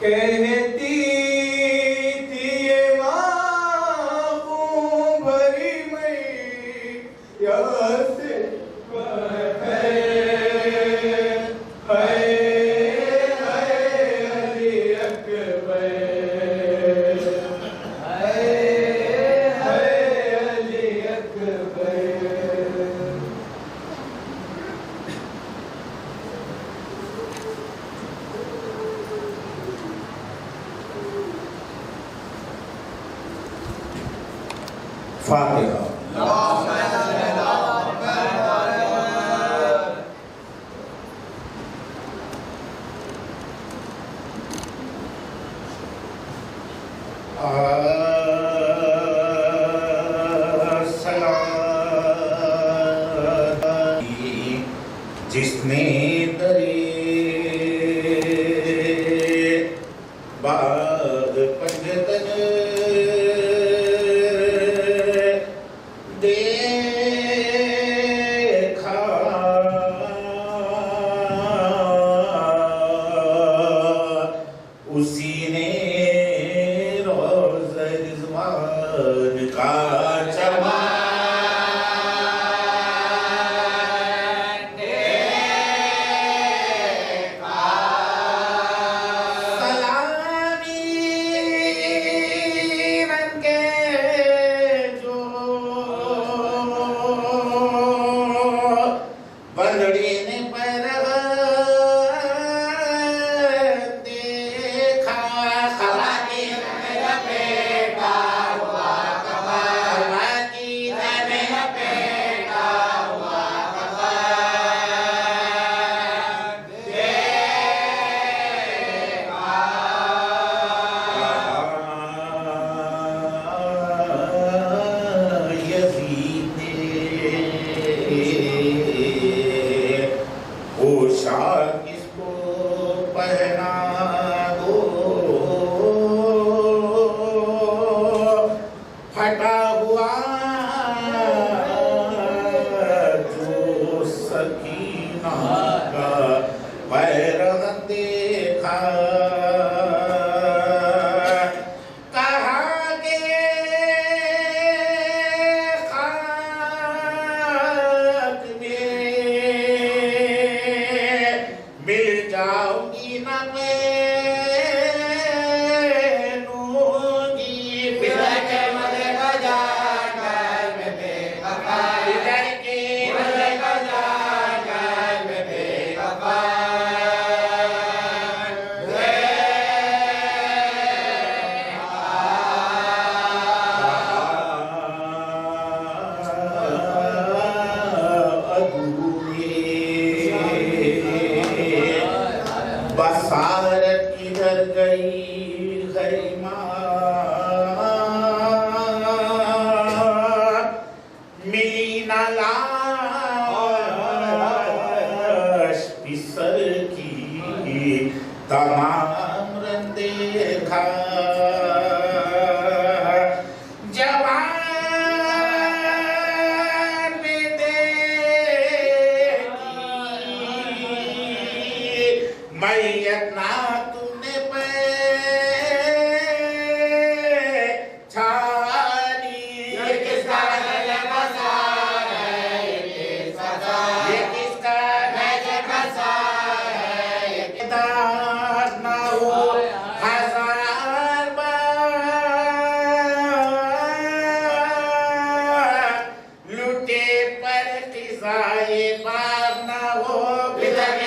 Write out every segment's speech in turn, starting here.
कहती थी ये माँ भरी मैया से फातिहा। जिसने दरे बाग पंजतन देखा, उसी ने रोज़ रिज़वान का चमन किसको पहना दो, फटा हुआ जो सकीना का पैर देखा, कहा के खाक में मिल जाऊंगी ना मैनूंगी, पिता के मदे का जाकर मैं बेवफा, पिता के मदे का जाकर मैं बेवफा, बसारत किधर गई गरिमा, मिली ना लाश पिसर की, तमाम रंग देखा, जवान में देखी मैयत ना तुमने पहचानी, ये किसका गले बसार है, ये किसका गले बसार है, ये किताब ना हो हजार बार लुटे पर किसाए बार ना हो, पिता के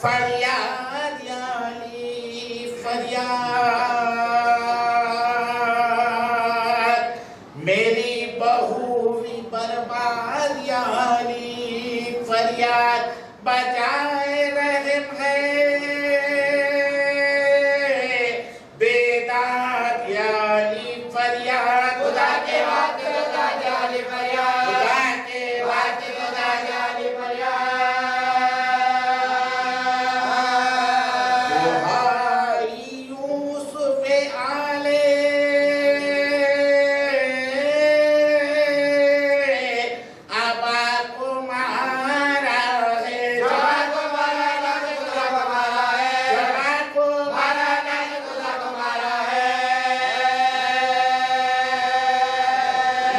फरियाद याली फरियाद मेरी हुई बर्बाद यानी फरियाद बजाए रहम है बेदाद यानी फरियाद खुदा के वास्ते खुदा जानी फरियाद खुदा के वास्ते खुदा जानी फरियाद यूसुफ आले अबा को मारा है जवान को मारा ना खुदा को मारा है जवान को मारा ना खुदा को मारा है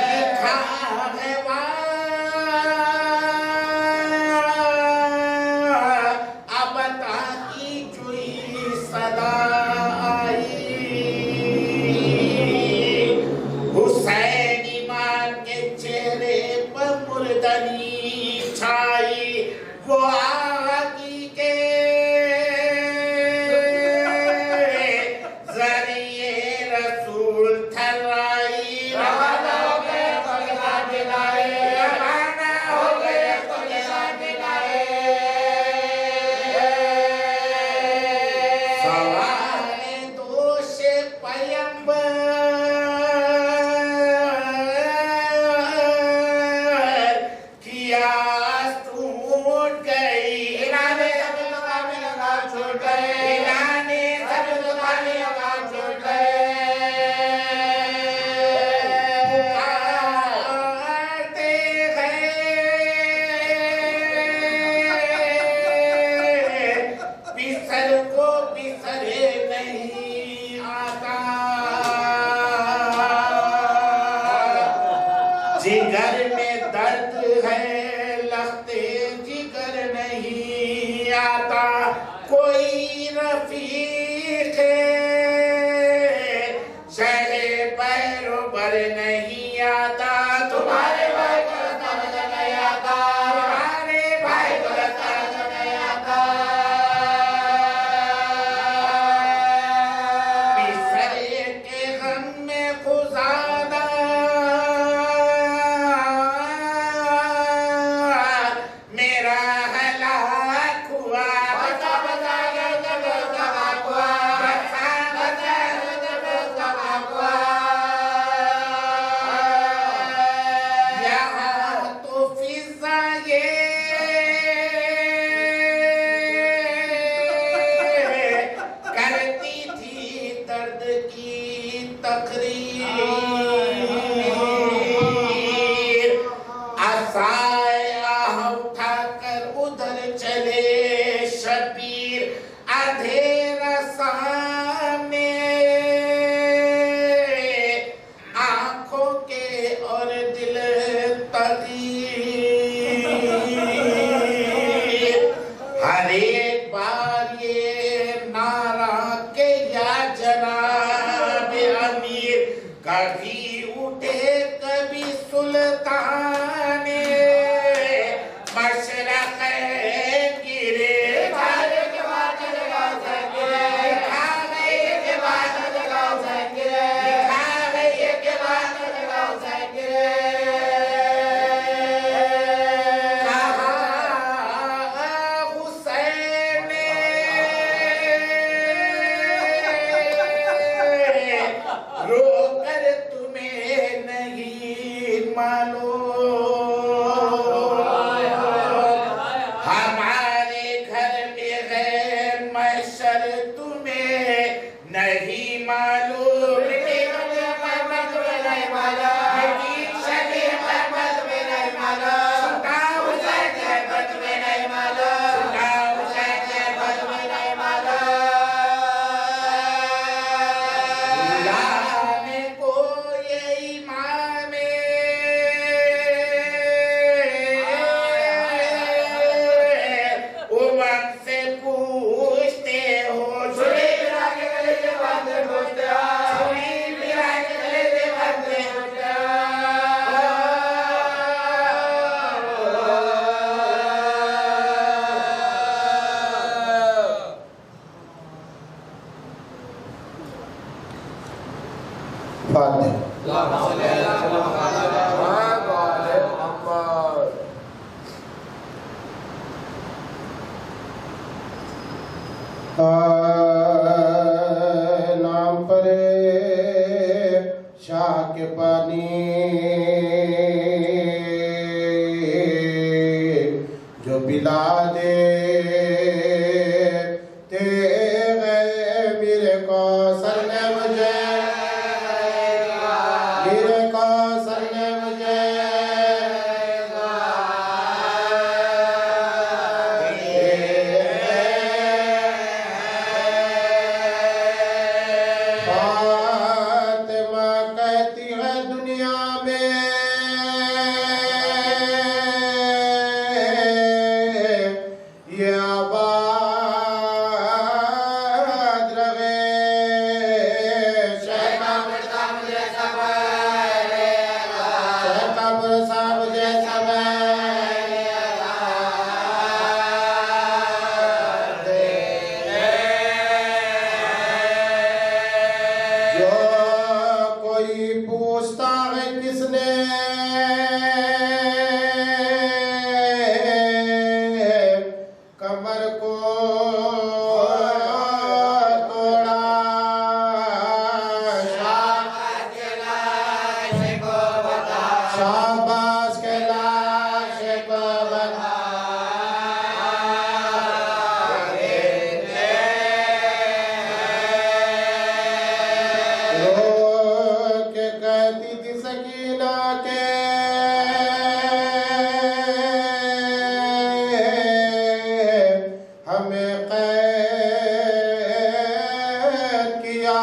लिखा है अब ताकि चुई सदा आई हुसैन ईमान के चेहरे पर मुर्दनी छाई वो आगी के जरिए रसूल थर्राई रवाना हो गए खुदा के नारे रवाना हो गए खुदा के नारे सवाले दोष पैगंबर किया टूट गई इन्होंने सब दुकानें लगा छूट गए इन्होंने सब दुकानें लगा छूट गए आते हैं पिसल को पिसरे नहीं आता जिगर में दर्द है लगते जिगर नहीं आता कोई रफीक शहरे पैरों पर नहीं आता तुम्हारे भाई को रास्ता नजर नहीं आता तुम्हारे भाई को रास्ता नजर नहीं आता बिसरे के गम में खुजाना मेरा हलाक हुआ बता बता जब हलाक हुआ बता बता जब हलाक हुआ यहाँ तो फिजा ये करती थी दर्द की तकरीर आसाया उठाकर उधर चले शबीर अंधेरा सामने आंखों के और दिल तदीर हर एक बार ये नारा के या जनाब अमीर कभी उठे कभी सुल्तान मशरक़ गिरे खाने के बाद जगह गिरे खा गई के बाद जगह गिरे खा गई के बाद जगह गिरे कहा हुसैन रोकर तुम्हें नहीं मालूम हमारे घर में गैर महशर तुम्हें नहीं मालूम गुलाम को ये ईमान दिला दे मेरे कौसर ने मुझे, मेरे कौसर ने मुझे फातिमा कहती है दुनिया में ये आबाद रहे शेखा पुरसा मुझे सब जो कोई पूछता है किसने कमर को तोड़ा, शाबाश के लाश को बता। रो के कहती थी सकीना के हमें कैद किया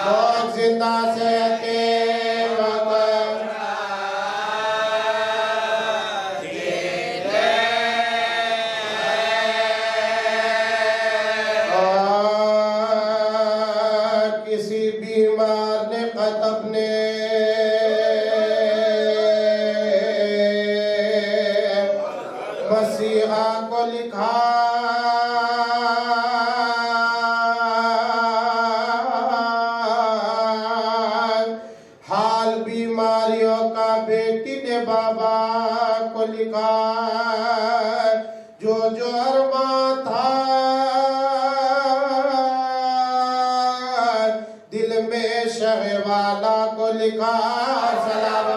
लोग जिंदा से के किसी बीमार ने खत अपने मसीहा को लिखा, हाल बीमारियों का बेटी ने बाबा को लिखा, जो अरमान था दिल में शहवाला को लिखा। सलाम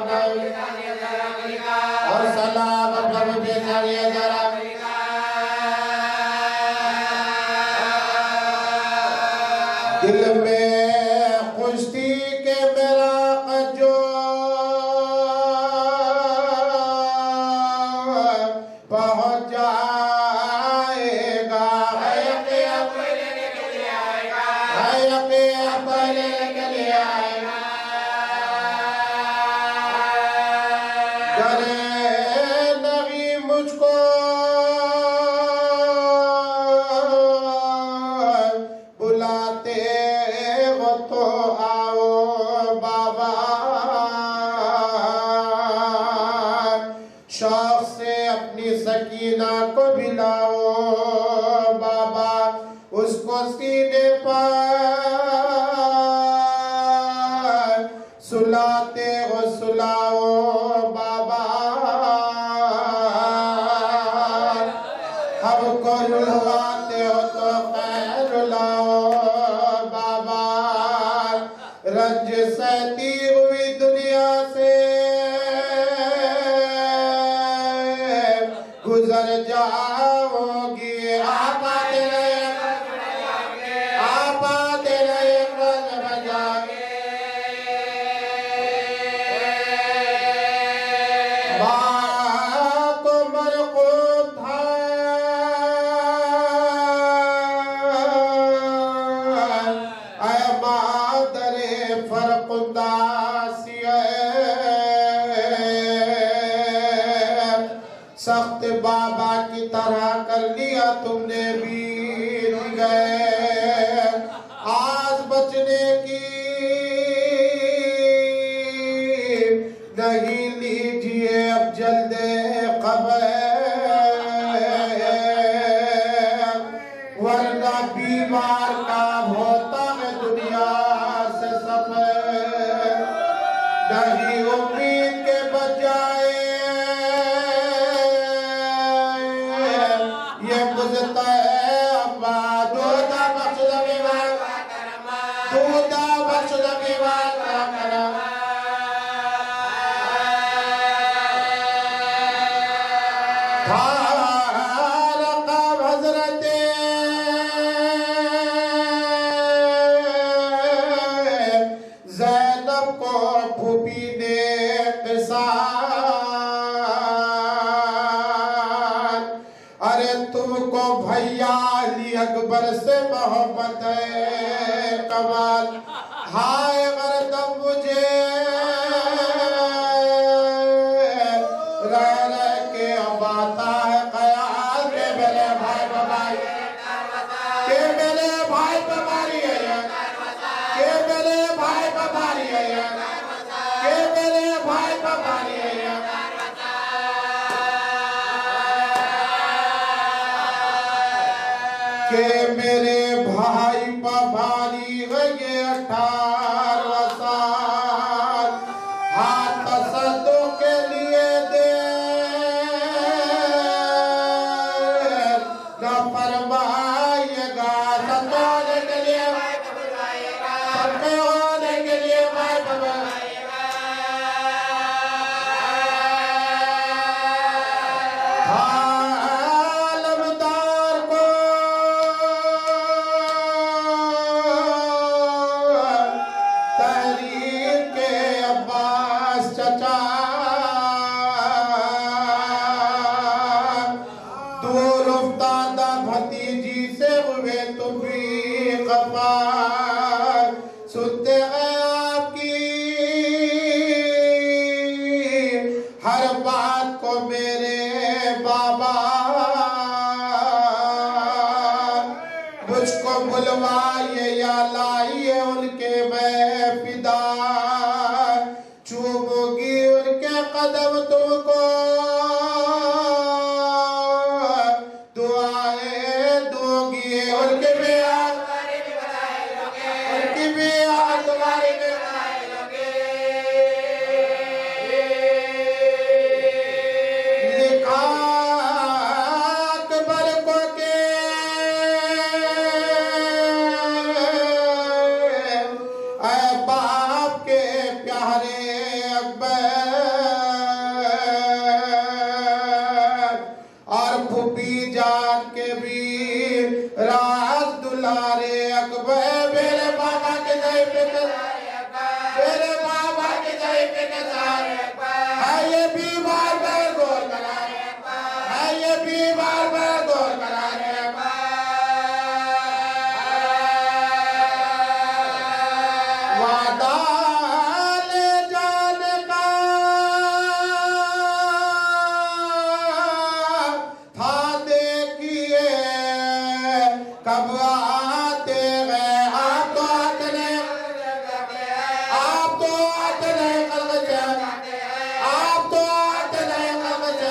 और सलाम बेचारिया जरा दिल में खुश थी के मेरा जो पहुंच जाएगा है के लेने के लिए आएगा, है के लेने के लिए आएगा। करे नहीं मुझको बुलाते हो तो आओ बाबा, शौक से अपनी सकीना को भी लाओ बाबा, उसको सीने पर सुलाते हो सुलाओ बाबा, हमको रुलवाते हो तो खैर रुलाओ बाबा, रंज सहती हुई दुनिया से गुजर जाओगी, आप आते रहे रंग बजाके। माँ को मरकूब था ऐ मादरे फरकुंदासी, सख्त बाबा की तरह कर लिया तुमने, बीत गए आज बचने की नहीं, लीजिए अब जल्दे खबर, वरना बीमार का होता है दुनिया से सफर, नहीं उम्मीद के बजाय ये बुझता है अम्मा दूधा बख्श लगे दूधा बख्श लगे हाय अगर तब मुझे रह रह के अब आता है ख्याल के मेरे भाई बबाई के मेरे भाई बबारी है के मेरे भाई बबारी है के मेरे भाई बबारी है के मेरे भाई बबारी है ये 18 साल हाथ सदों के लिए दे न फरमाइएगा सतोने के लिए सबके होने के लिए भाई बबाइएगा आलमदार को तहरीर के अब्बास चचा दूर उफ्तादा भतीजी से हुए तुम भी खफा सुनते हैं आपकी हर बात को मेरे बाबा मुझको बुलवाइए या लाइए उनके मैं फिदा चूमूंगी उनके कदम तुमको दुआएं दूंगी उनके भी उनकी भी तुम्हारी भी लिखा अकबर को के ऐ बाप के प्यारे अकबर और फूफी जान के भी राज दुलारे अकबर मेरे बाबा के दही पे मेरे बाबा के दही पे है ये भी बार बार गौर करा है ये भी बार बार गौर करा वादा ले जाने का था देखिए कब आते गए आप तो आते नहीं आप तो आते नहीं कल से आप तो आते नहीं कल से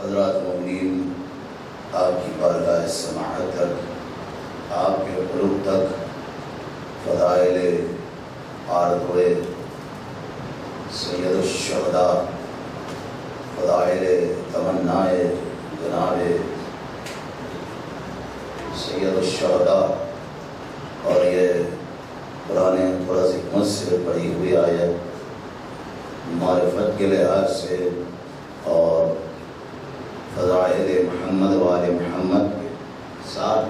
हज़रात मोमिनीन आपकी बारगाह समाअत तक आपके क़ुर्ब तक फ़ज़ाइल आरज़ हुए सय्यदुश्शुहदा फ़ज़ाइल तमन्नाए जनाबे सय्यदुश्शुहदा और ये पुराने थोड़ा सी हिकमत से पढ़ी हुई आयत मारिफत के लिहाज से और फ़ज़ाइल मोहम्मद वाले मोहम्मद के साथ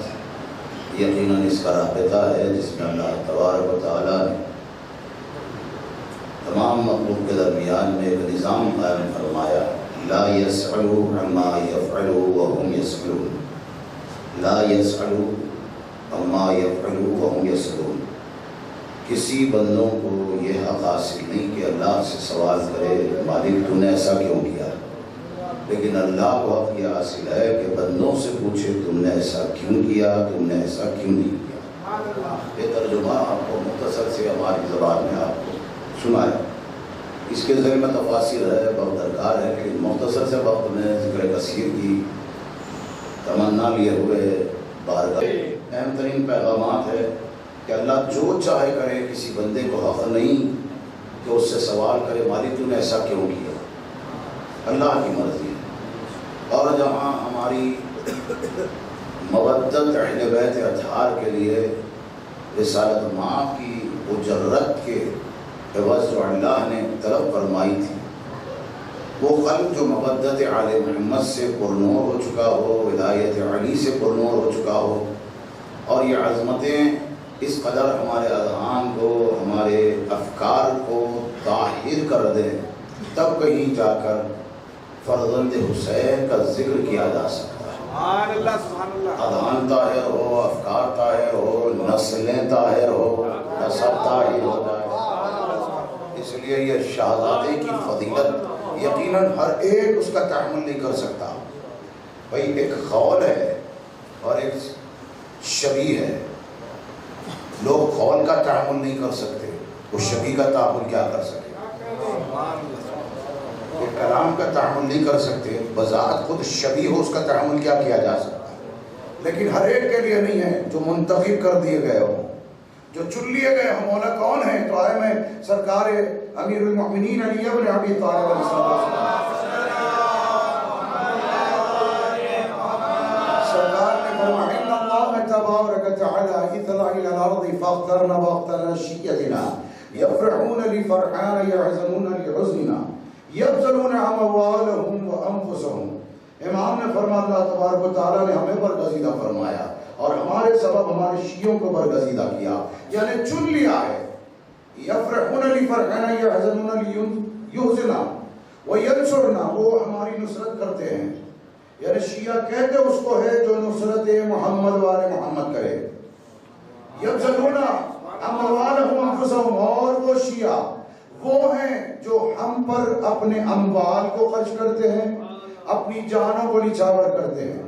यकीनन इसका राबिता है जिसमें अल्लाह तबारक व तआला ने तमाम मखलूक के दरमियान में एक निज़ाम कायम फरमाया। ला यसअलु अम्मा यफ़अलु व हुम यसअलून, ला यसअलु अम्मा यफ़अलु व हुम यसअलून। किसी बंदों को ये हक़ हासिल नहीं कि अल्लाह से सवाल करे मालिक तूने ऐसा क्यों किया, लेकिन अल्लाह को हक़ यह हासिल है कि बंदों से पूछे तुमने ऐसा क्यों किया, तुमने ऐसा क्यों नहीं किया। ये तर्जुमा आपको मुख्तसर से हमारी ज़बान में आपको सुनाया। इसके ज़रिए में तफासिर है, बहुत दरकार है, लेकिन मुख्तसर से वक्त में ज़िक्र कसीर की तमन्ना लिए हुए बारगाह अहम तरीन पैगामात है कि अल्लाह जो चाहे करे, किसी बंदे को हक़ नहीं कि उससे सवाल करे मालिक तूने ऐसा क्यों किया, अल्लाह की मर्ज़ी है। और जहाँ हमारी मवद्दत अहले बैत अतहार के लिए रिसालत माँ की उजरत के एवज़ जो अल्लाह ने तलब फरमाई थी, वो क़ल्ब जो मवद्दत आले मोहम्मद से पुरनूर हो चुका हो, विलायत अली से पुरनूर हो चुका हो, और ये अज़मतें इस कदर हमारे अज़हान को, हमारे अफ़कार को ताहिर कर दें, तब कहीं जाकर फ़र्ज़ंद हुसैन का ज़िक्र किया जा सकता है। अज़हान ताहिर हो, अफ़कार ताहिर हो, नस्लें ताहिर हो, नसब ताहिर हो जाए। इसलिए यह शहज़ादे की फजीलत यकीनन हर एक उसका तहम्मुल नहीं कर सकता। भाई एक खौल है और एक शबी है, लोग खौल का तहम्मुल नहीं कर सकते, वो शबी का तहम्मुल क्या कर सके, एक कलाम का तहम्मुल नहीं कर सकते, बज़ात खुद शबी हो उसका तहम्मुल क्या किया जा सकता है। लेकिन हर एक के लिए नहीं है जो मुंतखब कर दिए गए हो, जो चुन लिए गए हम। मौला कौन है? तो आए मैं सरकार अमीरुल मोमिनीन अली इब्न अबी तालिब सरकार ने फरमाया इन्नल्लाह तबारक व तआला इतला इला अर्द फख्तरना वख्तरना शियतना यफरहून लिफरहान यहज़नून लिहुज़निना यब्ज़लून अमवालहुम व अनफुसहुम। इमाम ने फरमाया अल्लाह तबारक व तआला ने हमें बरगज़ीदा फरमाया और हमारे सबब हमारे शियों को बरगज़ीदा किया, यानी चुन लिया है। यफ़रहून लिफ़रहाना यहज़नून लियुहज़िना व यंसुरना, वो हमारी नुसरत करते हैं, यानी शिया कहते उसको है जो नुसरत मोहम्मद वाले मोहम्मद करे। यब्ज़लूना अमवालहुम अनफुसहुम, और वो शिया वो हैं जो हम पर अपने अम्वाल को खर्च करते हैं, अपनी जानों को निछावर करते हैं।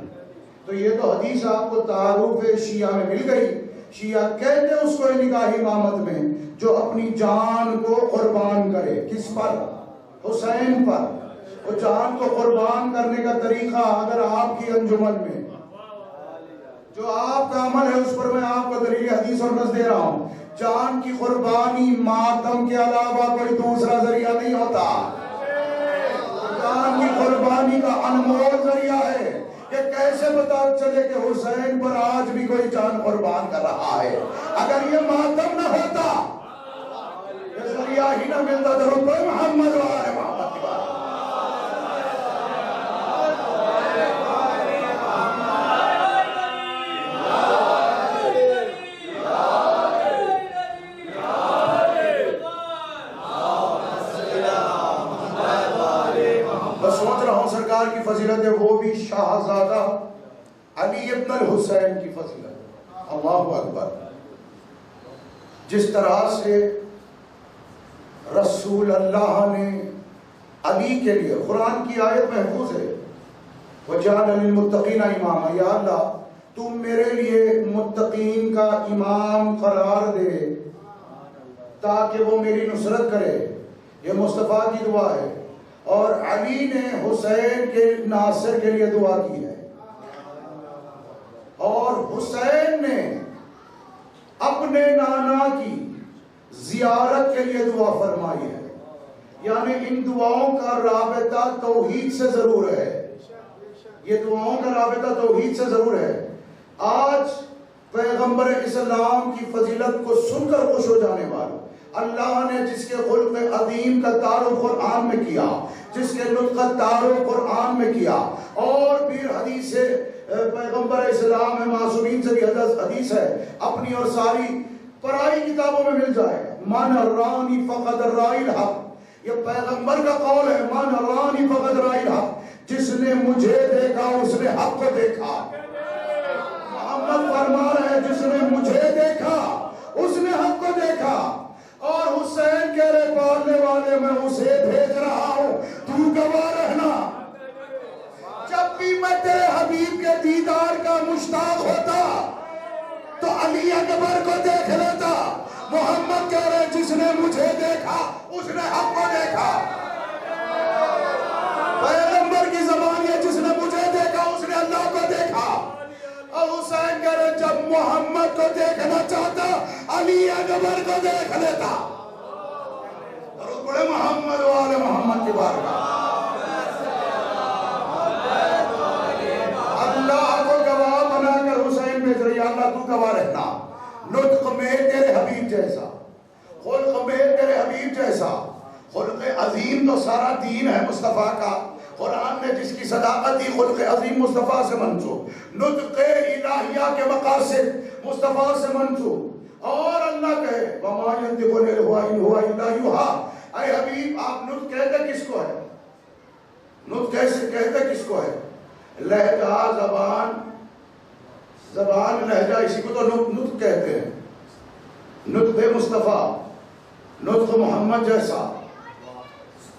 तो ये तो हदीस आपको तारुफ शिया में मिल गई। शिया कहते उसको निगाह इमामत में जो अपनी जान को कुर्बान करे, किस पर? हुसैन पर। वो जान को कुर्बान करने का तरीका अगर आपकी अंजुमन में जो आपका अमल है उस पर मैं आपको दलील हदीस और नस दे रहा हूँ। जान की कुर्बानी मातम के अलावा कोई दूसरा जरिया नहीं होता। जान की कुर्बानी का अनमोल जरिया है कि कैसे पता चले कि हुसैन पर आज भी कोई जान कुर्बान कर रहा है। अगर ये मातम न होता, ये जरिया ही न मिलता तो कोई मोहम्मद वाले मोहम्मद की बात। सरकार की फजीलत है, वो भी शाहजादा अली इब्न हुसैन की फजीलत। अल्लाहु अकबर। जिस तरह से रसूल अल्लाह ने अली के लिए, कुरान की आयत महफूज है, वजअल लिल मुत्तकीना इमामा, या अल्लाह तुम मेरे लिए मुत्तकीन का इमाम करार दे ताकि वो मेरी नुसरत करे। ये मुस्तफ़ा की दुआ है। और अली ने हुसैन के नासिर के लिए दुआ की है और हुसैन ने अपने नाना की जियारत के लिए दुआ फरमाई है। यानी इन दुआओं का राबिता तौहीद से जरूर है। ये दुआओं का राबिता तौहीद से जरूर है। आज पैगंबर इस्लाम की फजीलत को सुनकर खुश हो जाने वाले, अल्लाह ने जिसके खुल्क़ अज़ीम का तारुफ कुरान में किया, जिसके लुत्फ़ का तारुफ कुरान में किया, और फिर हदीस पैगंबर इस्लाम है, मासूमीन से भी हदीस है, अपनी और सारी पराई किताबों में मिल जाएगा। मन रानी फकद राइल हक, ये पैगंबर का कौल है। मन रानी फकद राइल हक, जिसने मुझे देखा उसने हक को देखा। मोहम्मद फरमा रहे हैं जिसने मुझे देखा उसने हक को देखा। और हुसैन कह रहे पालने वाले मैं उसे भेज रहा हूं, तू गवाह रहना। जब भी मैं तेरे हबीब के दीदार का मुश्ताक होता तो अली अकबर को देख लेता। मोहम्मद कह रहे जिसने मुझे देखा उसने हक को देखा। पैगंबर की ज़बान है जिसने मुझे देखा उसने अल्लाह को देखा। और हुसैन कह रहे जब मोहम्मद को देखना चाहता अली अकबर को देख लेता। और बड़े मोहम्मद वाले मोहम्मद की बारगाह अल्लाह को गवाह बनाकर हुसैन भेज रही। अल्लाह तू गवाह रहना, नुत्क में तेरे हबीब जैसा, खुल्क में तेरे हबीब जैसा। खुल्क अजीम तो सारा दीन है मुस्तफ़ा का। कुरान ने जिसकी सदाकत दी खुल्क अजीम मुस्तफ़ा से मंसूब, नुत्क इलाहिया के मकासिद मुस्तफ़ा से मंसूब। और अल्लाह कहे वमा यंतिक़ु अनिल हवा इन हुवा इल्ला युहा। अरे हबीब आप नुत्क कहते किसको है? नुत्क कैसे कहते किसको है? लहजा जबान, जबान लहजा, इसी को तो नुत्क कहते हैं। नुत्क मुस्तफ़ा, नुत्क मोहम्मद जैसा।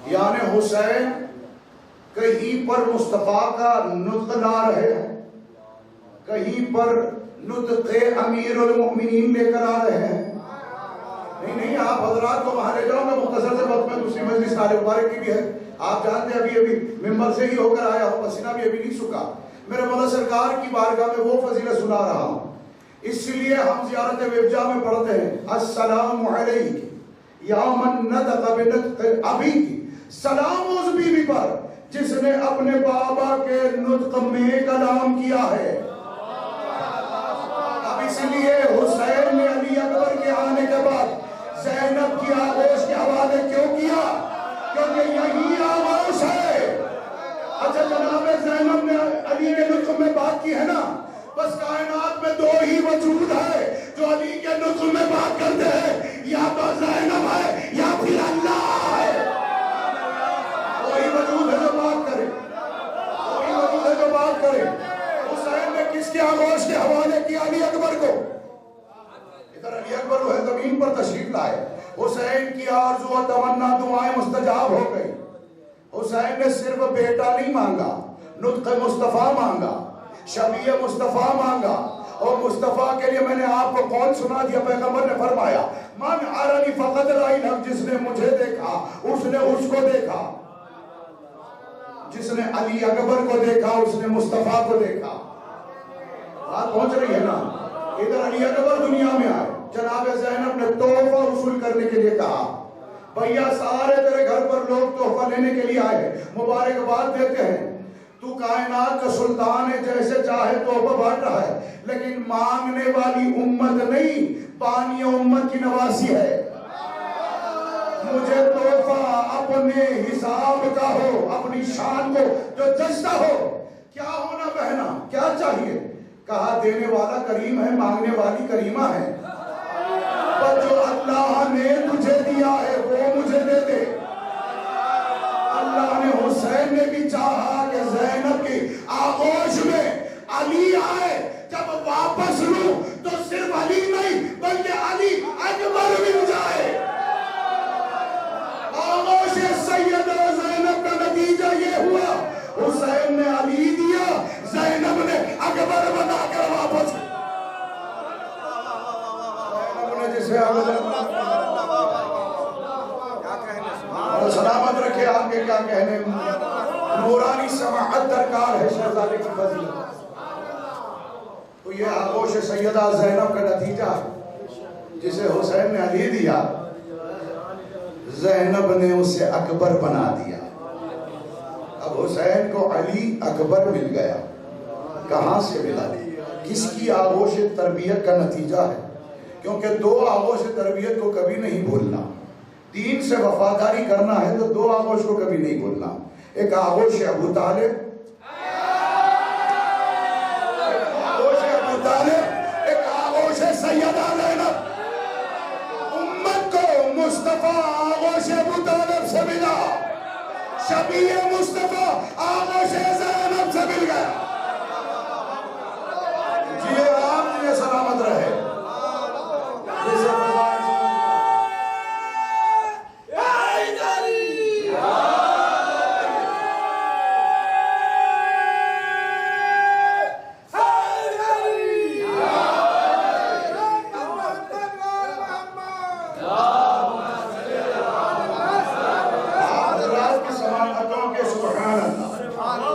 यानी हुसैन कहीं पर मुस्तफ़ा का नुत्क ला रहे हैं, कहीं पर नुत्क अमीरुल मोमिनीन लेकर आ रहे हैं। नहीं नहीं, आप हजरात को वहां ले जाओगे मुख्तसर से वक्त में दूसरी मजलिस नाले मुबारक की भी है। आप जानते हैं अभी अभी मिंबर से ही होकर आया हूं, पसीना भी अभी नहीं सूखा। मेरे मौला सरकार की बारगाह में वो फजीलत सुना रहा हूं, इसलिए हम ज़ियारत विफ्जा में पढ़ते हैं अस्सलामु अलैक या मन नतक़ बिनुत्क़ अबीक। सलाम उस बीवी पर जिसने अपने बाबा के नुत्क में कलाम किया है। अब इसलिए हुसैन ने अली अकबर के आने के बाद ज़ैनब की आगोश के हवाले क्यों किया? क्योंकि यही आगोश है। अच्छा जनाब ज़ैनब ने अली के नुत्क में बात की है ना, बस कायनात में दो ही वजूद है जो अली के नुत्क में बात करते हैं, या तो ज़ैनब है या फिर अल्लाह है। वही वजूद है जो बात करे, वही वजूद है जो बात करे। हुसैन ने किसके आगोश के हवाले किया? अली अकबर को। इधर अली अकबर है जमीन पर तशरीफ लाए, हुसैन की आरज़ू और तमन्ना दुआएं मुस्तजाब हो गई। हुसैन ने सिर्फ बेटा नहीं मांगा, नुत्क़ मुस्तफ़ा मांगा, शबीह मुस्तफ़ा मांगा। और मुस्तफ़ा के लिए मैंने आपको कौन सुना दिया? पैगंबर ने फरमाया मन अरनी फ़क़द राइल हक, जिसने मुझे देखा उसने उसको देखा। जिसने अली अकबर को देखा उसने मुस्तफ़ा को देखा। बात पहुंच रही है ना? इधर अली अकबर दुनिया में आए, जनाब ज़ैनब ने तोहफा वसूल करने के लिए कहा, भैया सारे तेरे घर पर लोग तोहफा लेने के लिए आए, मुबारकबाद देते हैं, तू कायनात का सुल्तान है, जैसे चाहे तोहफा बांट रहा है, लेकिन मांगने वाली उम्मत नहीं, बानी उम्मत की नवासी है। मुझे तोहफा अपने हिसाब का हो, अपनी शान को जो जचता हो। क्या होना बहना, क्या चाहिए? कहा देने वाला करीम है, मांगने वाली करीमा है। पर जो अल्लाह ने तुझे दिया है वो मुझे दे दे। अल्लाह ने हुसैन ने भी चाहा कि ज़ैनब की आगोश में अली आए। जब वापस लूं तो सिर्फ अली नहीं बल्कि अली अकबर मिल जाए। आगोश सैयदा ज़ैनब का नतीजा ये हुआ, हुसैन ने अली दिया, ज़ैनब ने अकबर बनाकर वापस। ज़ैनब ने जिसे और सलामत रखे आगे क्या कहने, नूरानी समाअत दरकार है शहजादे की फजीलत। तो ये आगोश सैयदा ज़ैनब का नतीजा है, जिसे हुसैन ने अली दिया, ज़ैनब ने उसे अकबर बना दिया। अब हुसैन को अली अकबर मिल गया। कहां से मिला? किसकी आगोश तरबियत का नतीजा है? क्योंकि दो आगोश तरबियत को कभी नहीं भूलना। दीन से वफादारी करना है तो दो आगोश को कभी नहीं भूलना। एक आगोश अबू तालिब, मुस्तफा आगोश अबू तालिब से मिला, शबीह मुस्तफा आगोश ज़ैनब से मिल गया। जिए आप, जिए सलामत रहे।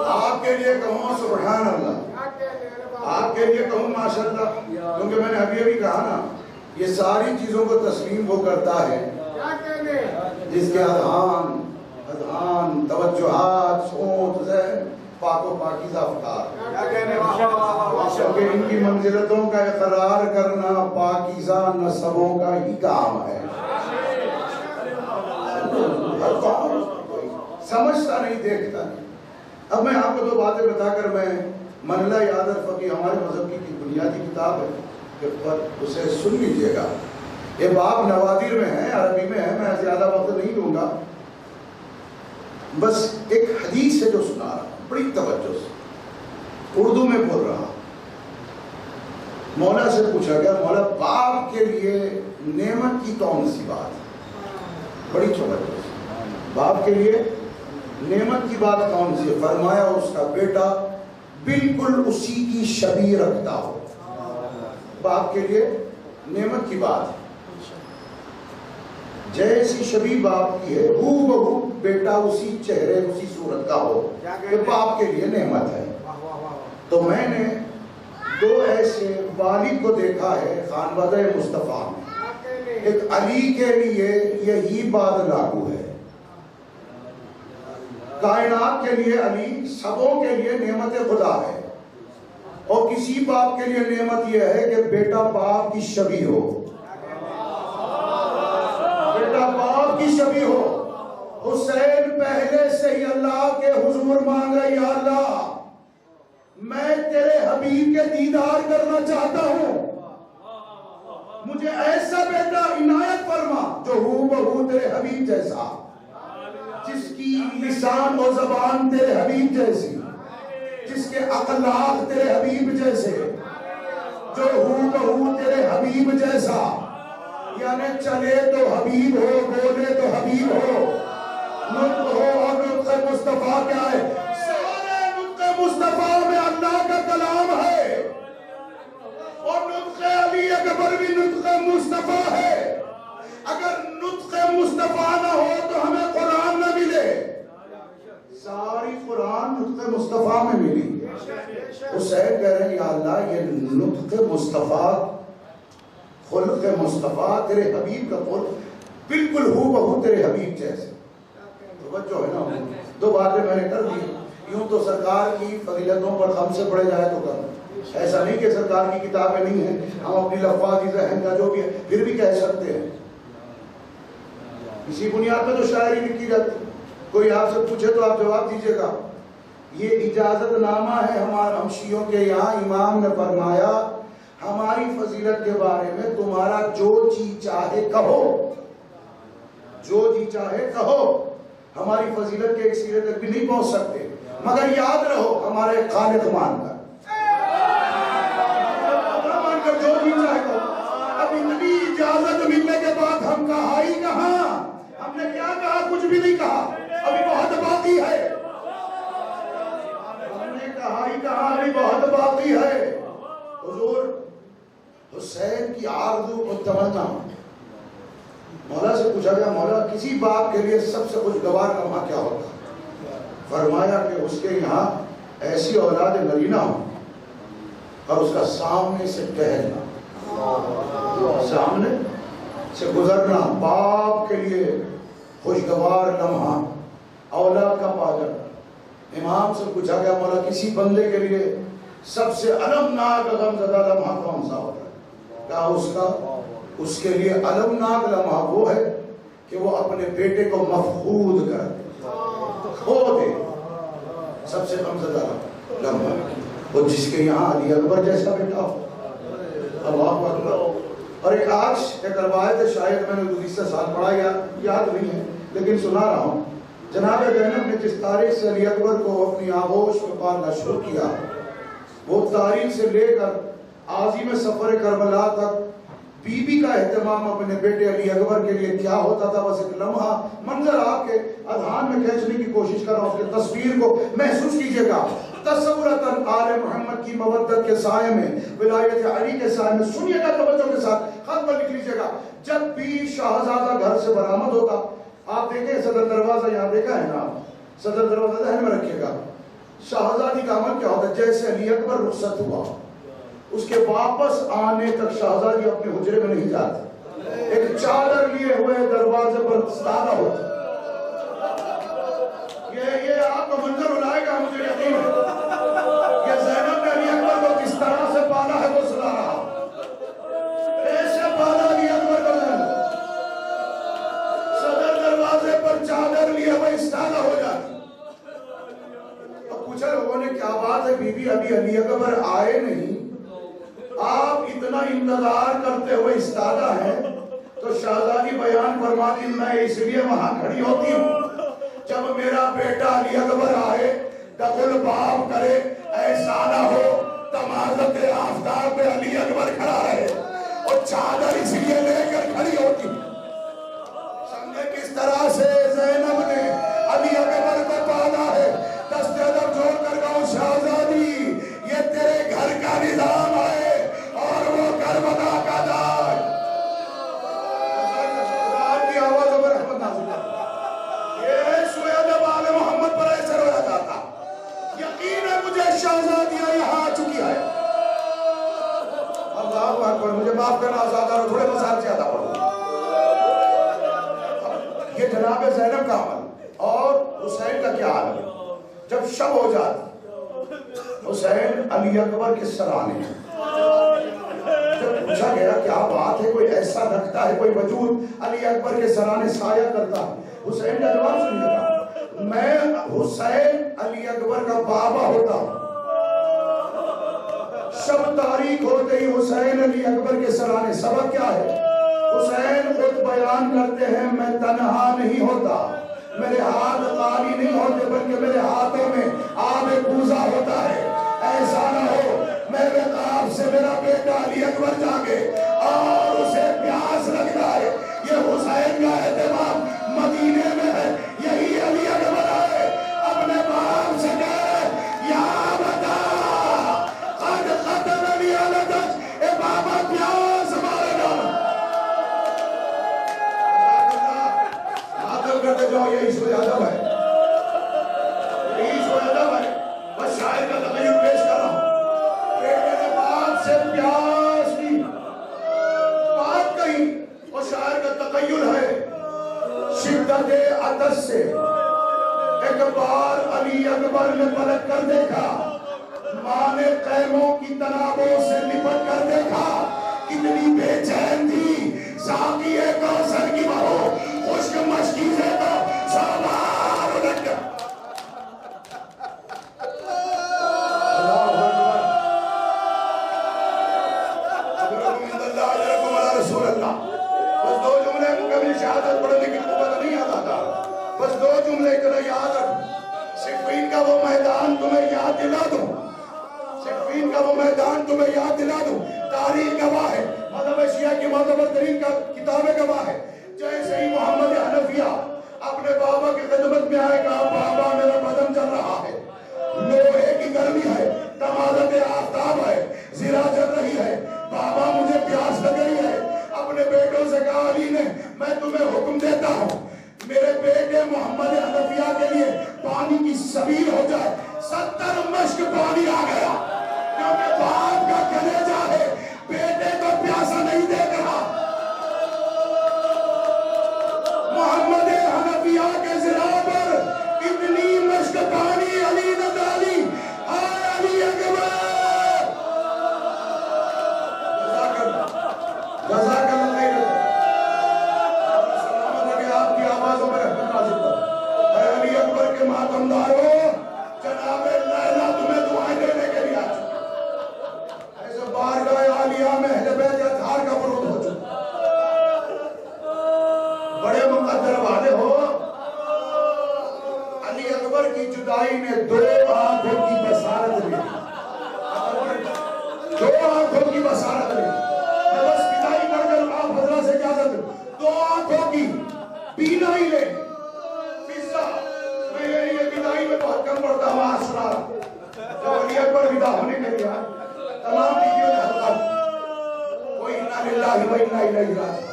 आपके लिए कहूँ सुभान अल्लाह, आपके लिए कहूँ माशाअल्लाह, क्योंकि मैंने अभी कहा ना, ये सारी चीजों को तस्लीम वो करता है जिसके अज़हान, तवज्जुहात, सोच, ज़हन पाको पाकीज़ा अफ़कार, क्योंकि इनकी मंजिलतों का इक़रार करना पाकीज़ा नस्बों का ही काम है। समझता नहीं, देखता नहीं। अब मैं आपको दो बातें बताकर मैं मनला याद फकी हमारे मजहब की बुनियादी किताब है, पर उसे सुन लीजिएगा। ये बाब नवादिर में है, अरबी में है, मैं ज्यादा वक्त नहीं लूंगा। बस एक हदीस है जो सुना रहा, बड़ी तवज्जो से उर्दू में बोल रहा। मौला से पूछा गया, मौला बाप के लिए नेमत की कौन सी बात है? बड़ी तवज्जो से, बाप के लिए नेमत की बात कौन सी है? फरमाया उसका बेटा बिल्कुल उसी की शबीह रखता हो। बाप के लिए नेमत की बात है, जैसी शबीह बाप की है हूबहू बेटा उसी चेहरे उसी सूरत का हो, ये बाप के लिए नेमत है। तो मैंने दो ऐसे वालिद को देखा है खानवादा मुस्तफा में। एक अली के लिए यही बात लागू है, कायनात के लिए अली सबों के लिए नेमत खुदा है। और किसी बाप के लिए नेमत यह है कि बेटा बाप की शबीह हो, बेटा बाप की शबीह हो। हुसैन पहले से ही अल्लाह के हुजूर मांग रहे, या अल्लाह मैं तेरे हबीब के दीदार करना चाहता हूं, मुझे ऐसा बेटा इनायत फरमा जो हूबहू तेरे हबीब जैसा, जिसकी लिसान और ज़बान तेरे हबीब जैसी, जिसके अखलाक तेरे हबीब जैसे, जो हूबहू तेरे हबीब जैसा, यानी चले तो हबीब हो, बोले तो हबीब हो, नुत्क़ हो। और नुत्क़ मुस्तफ़ा क्या है? सारे नुत्क़ मुस्तफ़ा में अल्लाह का कलाम है, और नुत्क़ अली अकबर भी नुत्क़ मुस्तफ़ा है। अगर नुत्क़ मुस्तफ़ा ना हो तो हमें कुरान न मिले। सारी कुरान नुत्क़ मुस्तफ़ा में मिली। हुसैन कह रहे हैं, या अल्लाह ये नुत्क़ मुस्तफ़ा, खुल्क़ मुस्तफ़ा, तेरे हबीब का खुल्क़ बिल्कुल हूबहू तेरे हबीब जैसे। तो बच्चों है ना, दो बातें मैंने कर दी। यूं तो सरकार की फजीलतों पर हमसे पढ़े जाए तो कम, ऐसा नहीं कि सरकार की किताबें नहीं है, हम अपनी लफ़ाज़ी ज़हन का जो भी है फिर भी कह सकते हैं। इसी बुनियाद पर तो शायरी लिखी जाती। कोई आपसे पूछे तो आप जवाब दीजिएगा। ये इजाजतनामा है हमारे हम शियों के यहाँ। इमाम ने फरमाया, हमारी फजीलत के बारे में तुम्हारा जो जी चाहे कहो, जो जी चाहे कहो। हमारी फजीलत के एक सिरे तक भी नहीं पहुंच सकते, मगर याद रहो हमारे खालिक मानकर, जो जी चाहे कहो। अब इतनी इजाजत मिलने के बाद हम कहा ही कहाँ, हमने क्या कहा? कुछ भी नहीं कहा, अभी बहुत बाकी है। हमने कहा ही कहा, अभी बहुत बाकी है। हुजूर हुसैन की आरज़ू और तमन्ना, मौला से पूछा गया, मौला किसी बाप के लिए सबसे खुशगवार लम्हा क्या होता? फरमाया कि उसके यहाँ ऐसी औलाद नरीना हो और उसका सामने से टहलना, सामने से गुजरना। बाप के लिए खुशगवार लम्हा औलाद का पालन। इमाम से पूछा गया, मौला किसी बंदे के लिए सबसे अलमनाक गमज़दा लम्हा कौन सा होता है? क्या उसके लिए अलमनाक लम्हा वो है कि वो अपने बेटे को मफकूद कर दे, खो दे। सबसे गमज़दा लम्हा वो जिसके यहाँ अली अकबर जैसा बेटा हो। अल्लाहु अकबर। और एक आज एक रवायत है, शायद मैंने दूसरे साल पढ़ा या याद नहीं है, लेकिन सुना रहा हूँ। जनाब ज़ैनब ने जिस तारीख से अली अकबर को अपनी आगोश में पालना शुरू किया, वो तारीख से लेकर आज़िम सफ़र करबला तक बीबी का एहतमाम अपने बेटे अली अकबर के लिए क्या होता था, बस एक लम्हा मंजर आपके अधान में खींचने की कोशिश कर रहा हूँ। उसकी तस्वीर को महसूस कीजिएगा। तस्वुरतन आले मोहम्मद की मवद्दत के साये में, विलायत अली के साये में, सुनिएगा तवज्जो के साथ, खत पर लिख लीजिएगा। जब भी शाहजादा घर से बरामद होता, आप देखें सदर दरवाजा यहाँ देखा है ना, सदर दरवाजा ध्यान में रखिएगा। शाहजादी का अमल क्या होता है, जैसे अली अकबर रुखसत हुआ, उसके वापस आने तक शाहजादी अपने हुजरे में नहीं जाती, एक चादर लिए हुए दरवाजे पर इस्तादा होती। ये आपको मंजर उलाएगा, मुझे यकीन है। ये ज़ैनब ने अली अकबर को किस तरह से पाला है वो सुना रहा, कैसे पाला अली अकबर को ज़ैनब। सदर दरवाजे पर चादर लिए हुए इस्तादा हो जाती। अब पूछा लोगों ने, क्या बात है बीबी, अभी अली अकबर आए नहीं, आप इतना इंतजार करते हुए इस्तादा है? तो शाहजादी बयान फरमाती, मैं इसलिए वहां खड़ी होती हूँ जब मेरा बेटा अली अकबर आए, दखल बाप करे, ऐसा ना हो तमाज़त आफ्ताब पे अली अकबर खड़ा रहे, और चादर इसलिए लेकर खड़ी होती। समझे किस तरह से ज़ैनब ने अली अकबर को पाला है। दस्ते अदब जोड़ कर कहूं, शाहजादी ये तेरे घर का निजाम है, और वो करबला का दाग। की आवाज़ों में रहमत नाज़िल है। ये सुएद आले मोहम्मद पर ऐसे रोया जाता। यकीन है मुझे शाहजादियां यहाँ आ चुकी है। अल्लाहु अकबर, मुझे माफ करना आज़ादा, थोड़े मसाल ज्यादा पढ़ो। ये जनाब ज़ैनब का अमल। और हुसैन का क्या हाल है? जब शब हो जाती, हुसैन अली अकबर के सराने, जब पूछा गया क्या बात है, कोई ऐसा रखता है कोई वजूद अली अकबर के सराने साया करता है, हुसैन का जवाब सुनिएगा, मैं हुसैन अली अकबर का बाबा होता हूं। शब तारीख होते ही हुसैन अली अकबर के सराने। सबक क्या है? हुसैन खुद बयान करते हैं, मैं तन्हा नहीं होता, मेरे हाथ खाली नहीं होते, बल्कि मेरे हाथों में आब पूजा होता है। ऐसा ना हो मेरे नाम से मेरा बेटा अली अकबर जागे और उसे प्यास लगता है। ये हुसैन का एहतमाम मदीने में है, यही अली अकबर आए, अपने बाप से कहे, या बता कद खतम अली अलदज, ए बाबा प्यास मारेगा। आदम करते जाओ, यही सुजादब है, यही सुजादब है। बस शायर का तकय्युद पेश कर रहा हूं। बेटे ने बाप से प्यास की बात कही, और शायर का तकय्युद है शिद्दत अतश से। एक बार अली अकबर ने पलट कर देखा, मां ने कैमों की तनाबों से लिपट कर देखा, कितनी बेचैन थी। साक़िए कौसर की बहू खुश्क मशकी से तो सवार उलट गया। बस दो जुमले मुकम्मल शहादत पढ़ने की कुव्वत नहीं आता था, बस दो जुमले इतना याद रख। सिफ़ीन का वो मैदान तुम्हें याद दिला दूं, सिफ़ीन का वो मैदान तुम्हें याद दिला दूं। तारीख गवाह है, मज़हब शिया की मोतबर तरीन का किताबें गवाह है। जैसे ही मोहम्मद हनफिया अपने बाबा की खिदमत में आए, कहा बाबा मेरा बदन चल रहा है, लोहे की गर्मी है, तमाज़त आफ्ताब है, ज़िरा चल रही है, बाबा मुझे प्यास लग रही है। अपने बेटों से कहा, अली ने, मैं तुम्हें हुक्म देता हूँ मेरे बेटे मोहम्मद हनफिया के लिए पानी की सबील हो जाए। 70 मश्क पानी आ गया, क्योंकि बाप का कलेजा है, बेटे को प्यासा नहीं देख रहा। मोहम्मद हनफिया के ज़िरा पर इतनी मश्क पानी अली ने डाली। हाय अली अकबर, आपकी आवाजों में रहमत नाज़िल करो। अली अकबर के मातमदारों, जनाब लैला तुम्हें दुआएं देने के लिए आ चुके। ऐसे बारगाह आलिया में अहले बैत अत्हार का वरूद हो चुका। पीना ही ले पिज्जा। मैं ये विदाई में बहुत कम पढ़ता हूँ आसरा। जब अली अकबर विदा होने के लिए तमाम बीवियों ने हल्का कोई इन्ना लिल्लाहि व इन्ना इलैहि राजिऊन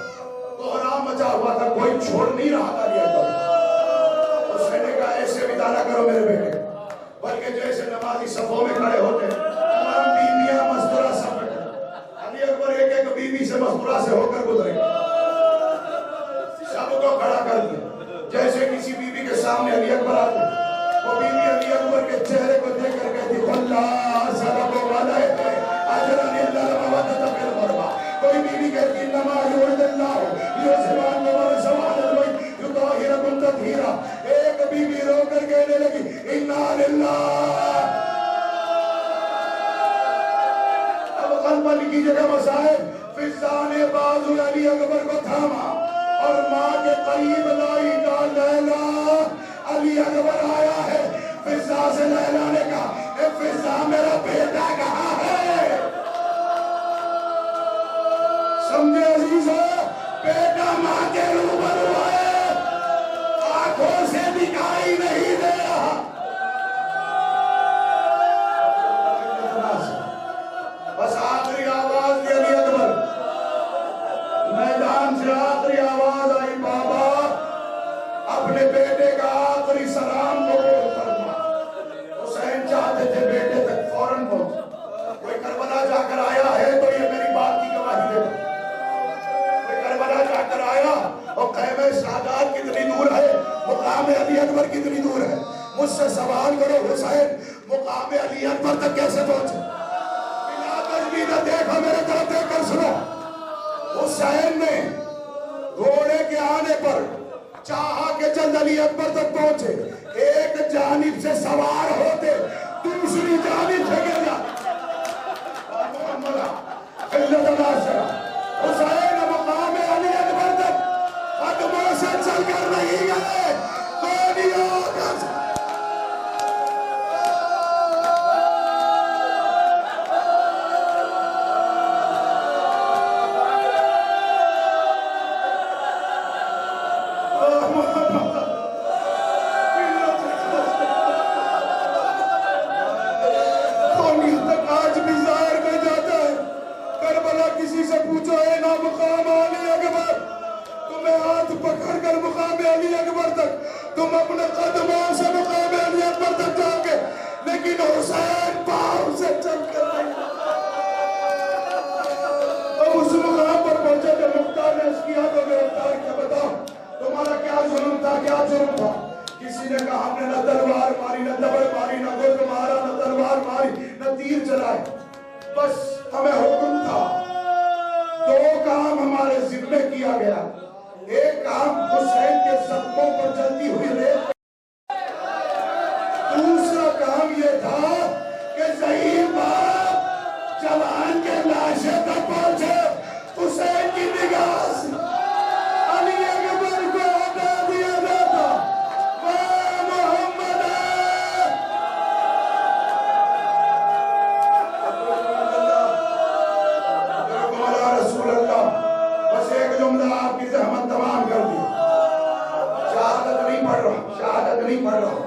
कोहराम मचा हुआ था, कोई छोड़ नहीं रहा था अली अकबर। उसने कहा ऐसे विदा ना करो मेरे बेटे, बल्कि जैसे नमाजी सफों में खड़े होते तमाम बीवियां मस्तूरा सब अली अकबर एक एक बीवी से मस्तूरा से होकर गुजरे, सबको खड़ा कर दिया। जैसे किसी बीवी के सामने अली अकबर आते, वो बीवी अली अकबर के चेहरे को देख कर कहती अल्लाह सबको वाला है अजरन इल्ला मवद्दत फिल क़ुरबा। कोई बीवी कहती नमा युरिदुल्लाह युज़िबान व सवाल युताहिरकुम तत्हीरा। एक बीवी रोकर कहने लगी इन्ना लिल्लाह। अब कलबन की जगह मसाइब फिज़ा ने बाजू अली अकबर को थामा और माँ के करीब लाई का लैला। अली अकबर आया है, फिज़ा से लैला ने कहा ए फिज़ा मेरा बेटा कहाँ है? समझे अजीजो, बेटा माँ के रूबरू है, आंखों से दिखाई नहीं दे रहा। बस आखिरी आवाज दी अली अकबर, मैदान से आखिरी आवाज आई बाबा अपने बेटे का आखिरी सलाम कबूल करना। हुसैन चाहते थे बेटे तक फौरन पहुंच। कोई करबला जाकर आया है तो ये मेरी बात की गवाही दे। कोई करबला जाकर आया और ख़ैमे सादात कितनी दूर है, मुकाम अली अकबर कितनी दूर है, मुझसे सवाल करो हुसैन मुकाम अली अकबर तक कैसे पहुंचे? बिना तजवीज़ देखो, मेरे तरफ देखकर सुनो। हुसैन ने घोड़े के आने पर चाहा के जल्द अली अकबर तक पहुंचे, एक जानिब से सवार होते दूसरी जानिब से गिर जाते। हुसैन मुकाम अली अकबर तक कदमों से चलकर नहीं गए, गोलियों का तुम अपने कदमों से मुकाम अली अकबर तक जाओगे, लेकिन हुसैन पांव से चलकर नहीं। अब उस मुकाम पर पहुंचे जब मुख्तार ने किया तो गिरफ्तार किया। बताओ तुम्हारा क्या जुर्म था, क्या जुर्म था? किसी ने कहा हमने न तलवार मारी, न दबड़ मारी, न गुर्द मारा, न तलवार मारी, न तीर चलाए, बस हमें हुक्म था। दो काम हमारे जिम्मे किया गया। एक काम हुसैन के सदकों पर चलती हुई रेत, दूसरा काम यह था कि ज़हीर बाप जवान के लाशें तक पहुंचे। हुसैन की निगाह से अली अकबर को हटा दिया जाता। वाह मोहम्मद रसूल अल्लाह। बस एक जुमला आपकी ज़हमत तमाम कर दी। शहादत नहीं पढ़ रहा, शहादत नहीं पढ़ रहा।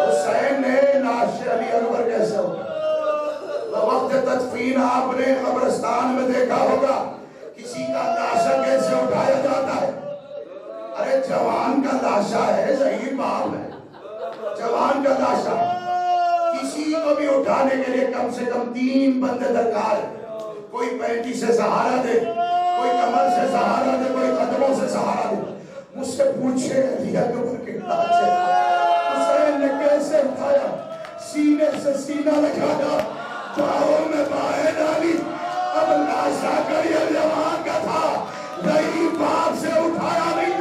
हुसैन ने लाश अली अकबर कैसे होगा? वक्त तदफीन आपने कब्रिस्तान में देखा होगा, किसी का लाशा कैसे उठाया जाता है? अरे जवान का लाशा है, ज़हीर बाप है, जवान का लाशा। किसी को भी उठाने के लिए कम से कम 3 बंदे दरकार है। कोई पैंटी से सहारा दे, कोई कमर से सहारा दे, कोई कदमों से सहारा दे। मुझसे पूछे अली अकबर के लाशे हुसैन ने कैसे उठाया? सीने से सीना लगाया, बाहों में बाहें डाली। अब लाशा करिए जवान का था, नहीं बाप से उठाया नहीं।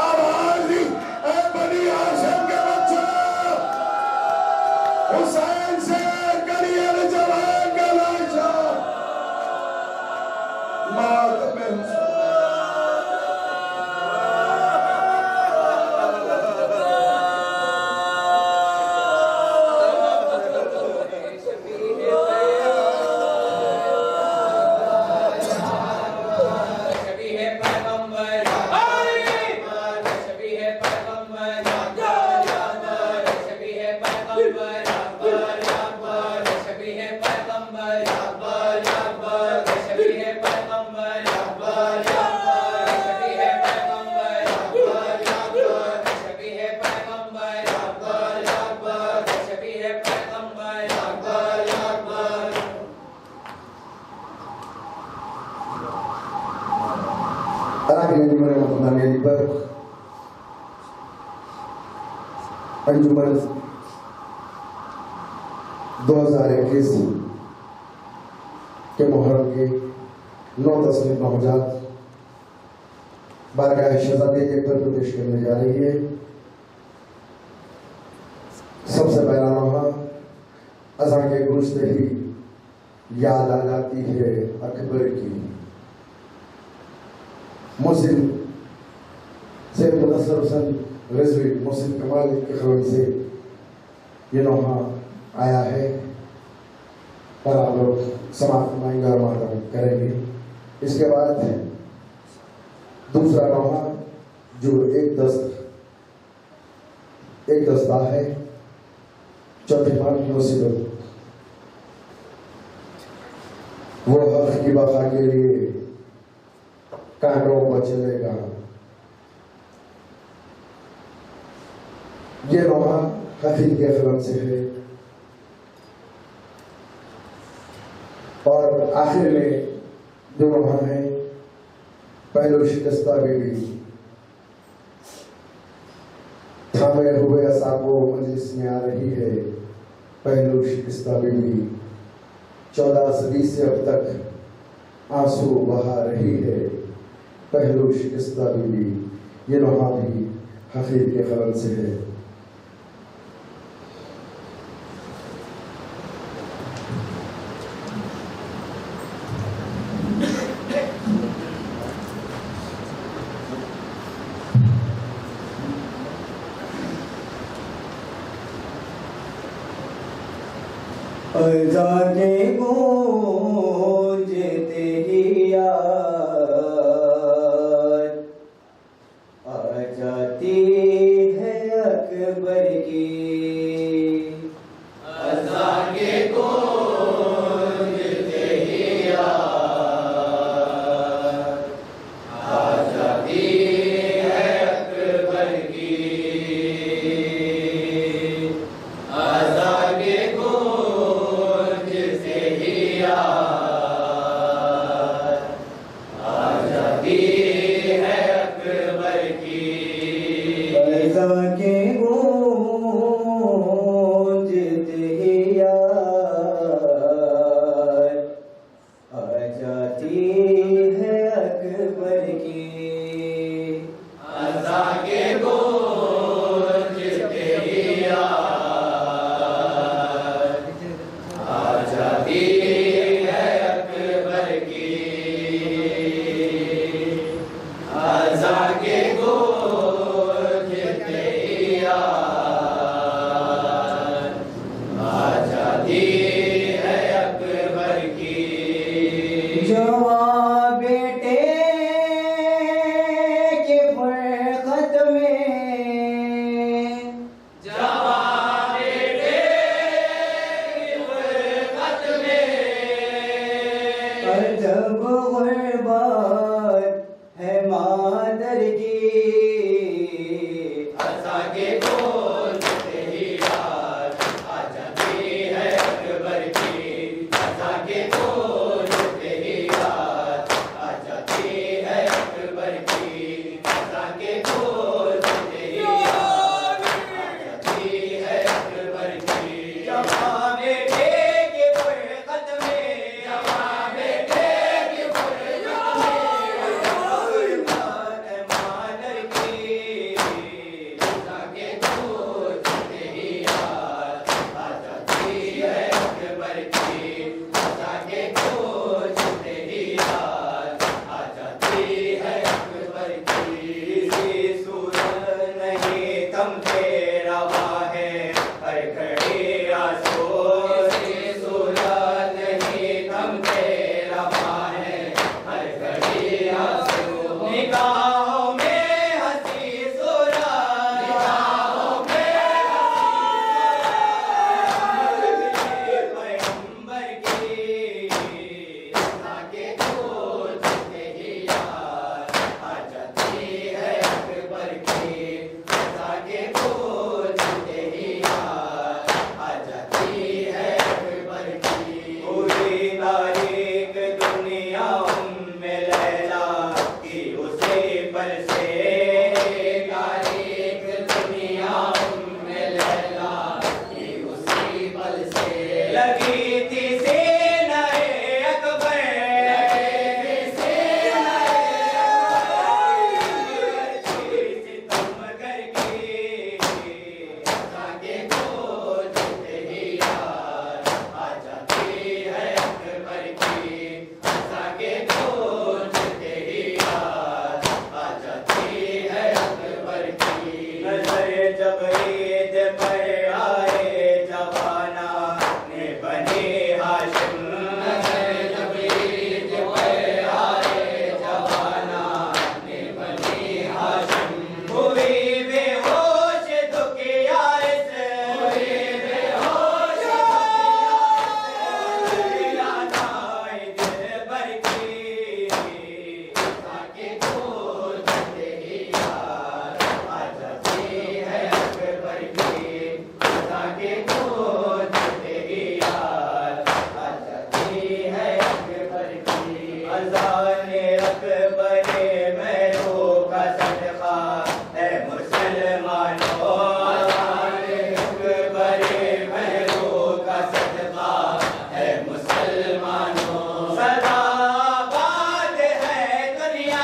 आवाज दी ए बनी हाशिम के बच्चों, हुसैन से करिए जवान का लाशा। मातम हुसैन कभी है पैगंबर Anak yang dimana मेरी पर अंजुमन 2021 के मुहर्रम के 9/10/2000 बारगाह शहजादे के पर पेश करने जा रही है। सबसे पहला नौहा अज़ान के गूंजते ही याद आ जाती है अकबर की। मुस्लिम से मुदस्सर हुसैन रिजवी मुस्लिम कमाल के खबर से ये नौहा आया है पर आप लोग समाप्त माएंगे और मातम करेंगे। इसके बाद दूसरा नौहा जो एक दस्ता है चौथे पान की मुसीबत वो हक की बका के लिए कांटों पर चलेगा। ये नौहा हकीम के कलम से है और आखिर में जो नौहा है पहलू शिकस्ता बीबी थामे हुए असाबो मजलिस में आ रही है। पहलू शिकस्ता बीबी 14 सदी से अब तक आंसू बहा रही है। पहलू शिकस्ता बीबी ये नौहा भी हकीम के कलम से है। जाने गूंजते ही याद आ जाती है अकबर की। अज़ाने गूंजते ही याद आ जाती है अकबर की। अज़ाने गूंजते बड़े महरों का सदका है मुसलमानों, बड़े महरों का सदका है मुसलमानों। सदा आबाद है दुनिया,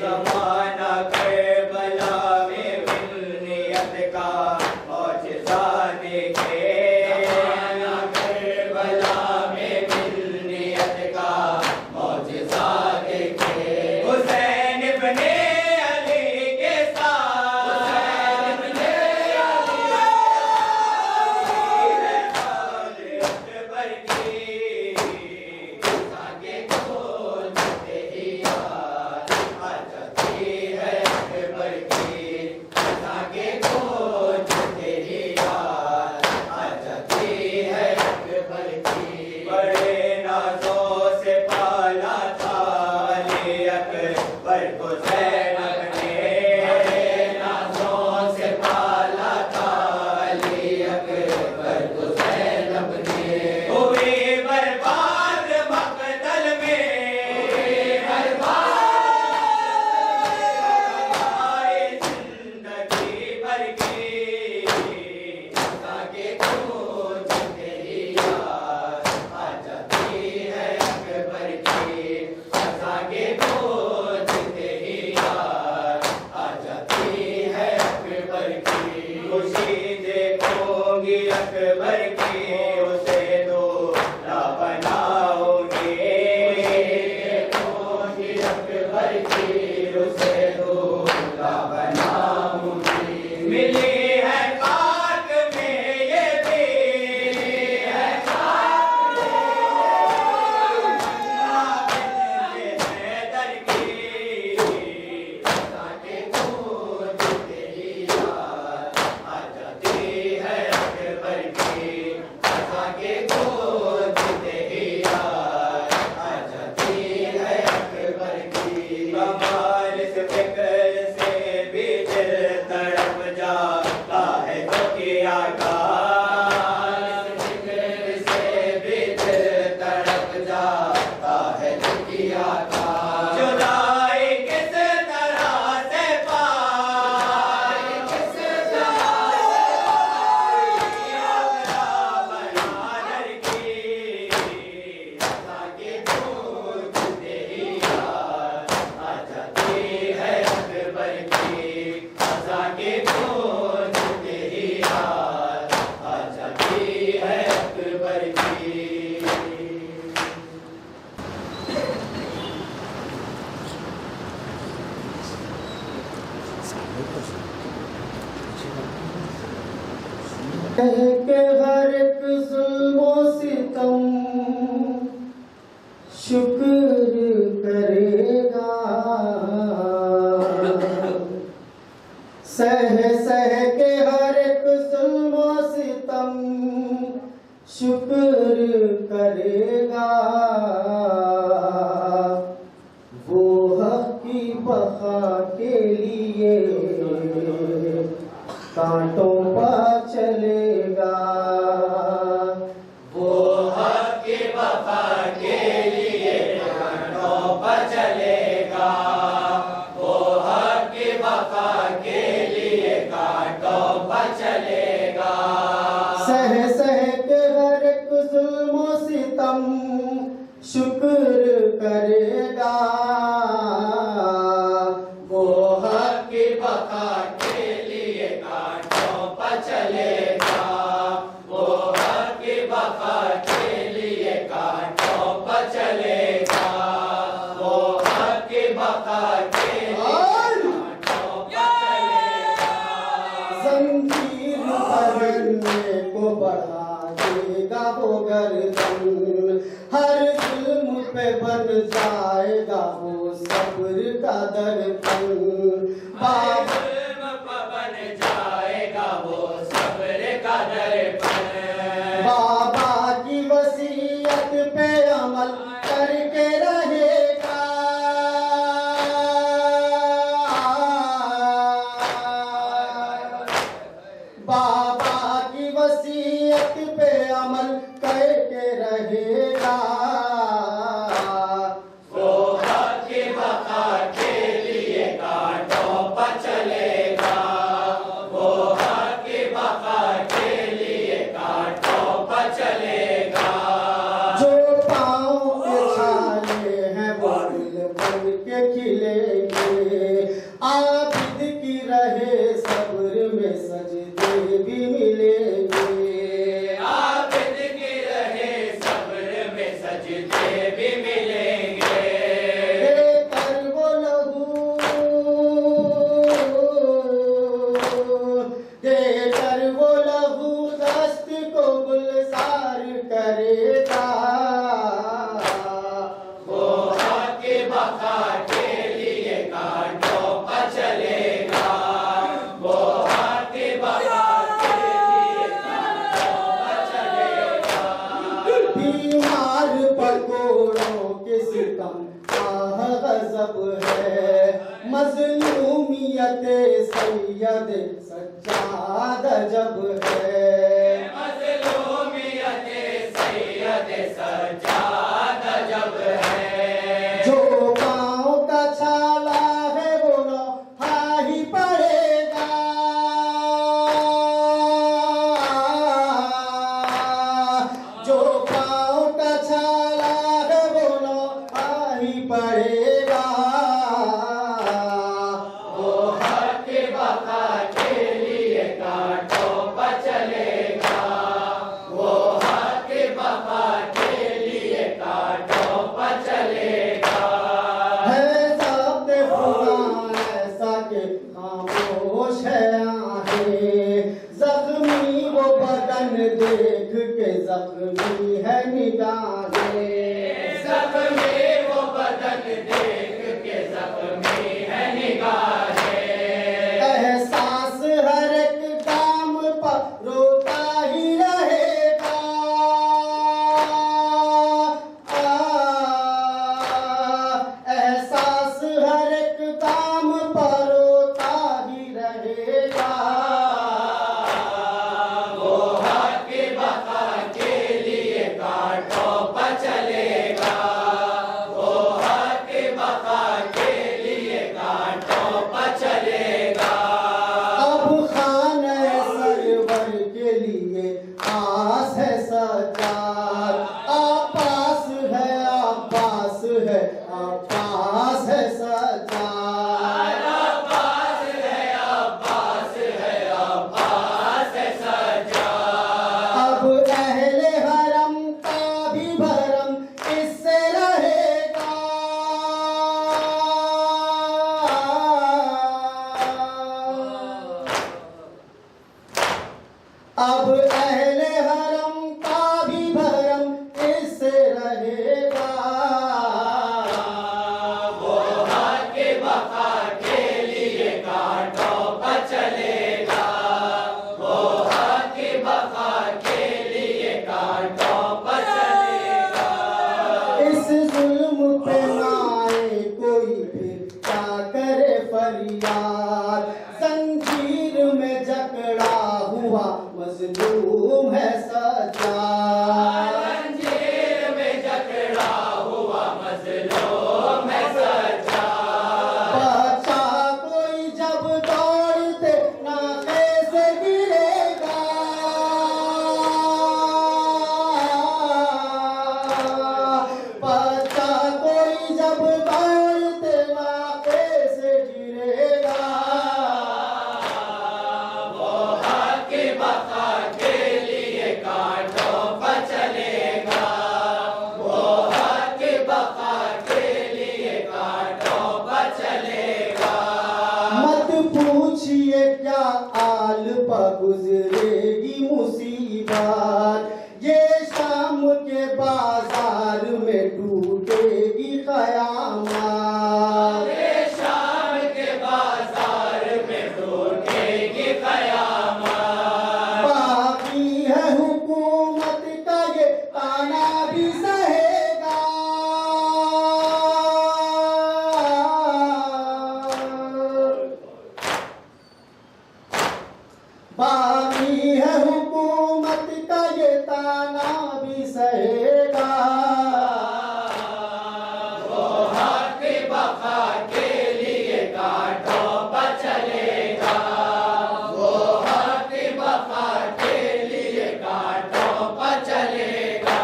ज़माना करबला में मिल्नियत का मौजज़ा देखे, करबला में मिल्नियत का मौजज़ा देखे। हुसैन इब्ने अली के साथ, हुसैन इब्ने अली अकबर की आगे खोजते ही यार आ जाती है अकबर की, आगे खोजते ही यार आ जाती है अकबर की। बड़े नाज़ों से पाला था अली अकबर को ज़ैनब ने, बड़े नाज़ों से पाला था अली अकबर को ज़ैनब ने। हुई बर्बाद मक़तल में, आए ज़िंदगी भर की, आगे खोजते ही यार आ जाती है अकबर की, आगे खोजते ही यार आ जाती है अकबर की। खुशी देखोगी अकबर की, उसे दूल्हा बनाओगे, देखोगी अकबर की, उसे दूल्हा बनाओगी। मिली है खाक में ये भी, है खाक में हैदर की, आगे खोजते ही यार आ जाती है अकबर की, आगे खोजते ही यार आ जाती है अकबर की। कमाल से फिक्र से भी दिल तड़प जाता है तो किया का, फिक्र से भी दिल तड़प जाता है तो किया का। जुदाई किस तरह से पाए, किस तरह बना की, आगे खोजते ही यार आ जाती है अकबर की, आगे खोजते ही यार आ जाती है अकबर की। कह के हर एक जुल्मो सितम शुक्र करेगा, सह सह के हर एक जुल्मो सितम शुक्र करेगा। वो हक की बका के लिए कांटों पर चलेगा, वो हक की वफा के लिए कांटों पर चलेगा, वो हक की वफा के लिए कांटों पर चलेगा। सह सह के हर एक जुल्म सितम शुक्र करेगा। वो हक की वफा के लिए कांटों पर चलेगा, वो हक की वफा के लिए कांटों पर चलेगा, वो हक की वफा के लिए कांटों पर चलेगा। जंजीर पहनने को बढ़ा देगा वो गर्दन, हर जुल्म पे बन जाएगा वो सब्र का दर्पण। जुल्म पर बन जाएगा वो सब्र का दर्पण। करके रहेगा। वो हक की बका के लिए कांटों पर चलेगा। वो हक की बका के लिए कांटों पर चलेगा। जो पाँव के छाले हैं वो दिल बन के खिलेंगे। आबिद की रहे सब्र में सजदे भी मिलेंगे। आबिद की रहे सब्र में सजदे भी मिलेंगे। देकर वो लहू, देकर वो लहू दस्त को गुलजार करेगा। वो हक की बका के लिए कांटों पर चलेगा। वो हक की बका के लिए कांटों पर चलेगा। बीमार पकोड़ों के सितम आह गजब है। मजलूमियत सैयद सज्जाद अजब है। मज़लूमियत सैयद सज्जाद अजब है। जो पाँव का छाला है वो लोहा ही पड़ेगा। जो पाँव का छाला है वो लोहा ही पड़ेगा। वो हक की बका के लिए कांटों पर चलेगा। वो हक की बका के लिए कांटों पर चलेगा। है ज़ब्त खुदा ऐसा के खामोश है आहें। ज़ख्मी वो बदन देख के ज़ख्मी है निगाहें। ज़ख्मी वो बदन देख के ज़ख्मी है निगाहें। एहसास हर एक काम पर रोता ही रहेगा। एहसास हर एक काम पर रोता ही रहेगा। वो हक की बका के लिए कांटों पर चलेगा। वो हक की बका के लिए कांटों पर चलेगा। अब खाने सरवर के लिए आस है सज्जाद। आपास है आपास है आपास है सज्जाद। अब्बास है अब्बास है अब्बास है सज्जाद। अब अहले हरम का भी भरम इससे रहेगा। अब अहले हरम का भी भरम इससे रहेगा। वो हक की बका के लिए कांटों पर चलेगा। वो हक की बका के लिए कांटों पर चलेगा। इस जुल्म पे नाए कोई फिर क्या करे फरियाद। जंजीर में जकड़ा हुआ मजलूम है सज्जाद। जंजीर में जकड़ा हुआ मज़लूम है सज्जाद। बच्चा कोई जब दौड़ते नाके से गिरेगा। भी सहेगा। वो हक बका के लिए कांटों पर चलेगा। वो हक बका के लिए कांटों पर चलेगा।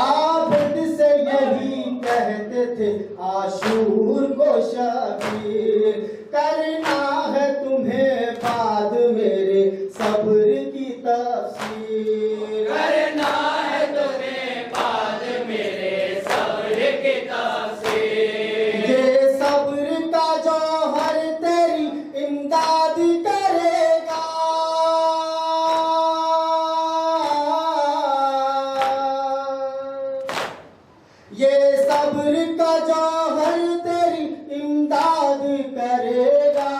आबिद से यही कहते थे आशूर को शबीर, करना है तुम्हें बाद मेरे सब्र की तफसीर। करना है तुम्हें बाद मेरे सब्र की तफसीर। ये सब्र का जौहर तेरी इमदाद करेगा। ये सब्र का जौहर तेरी इमदाद करेगा।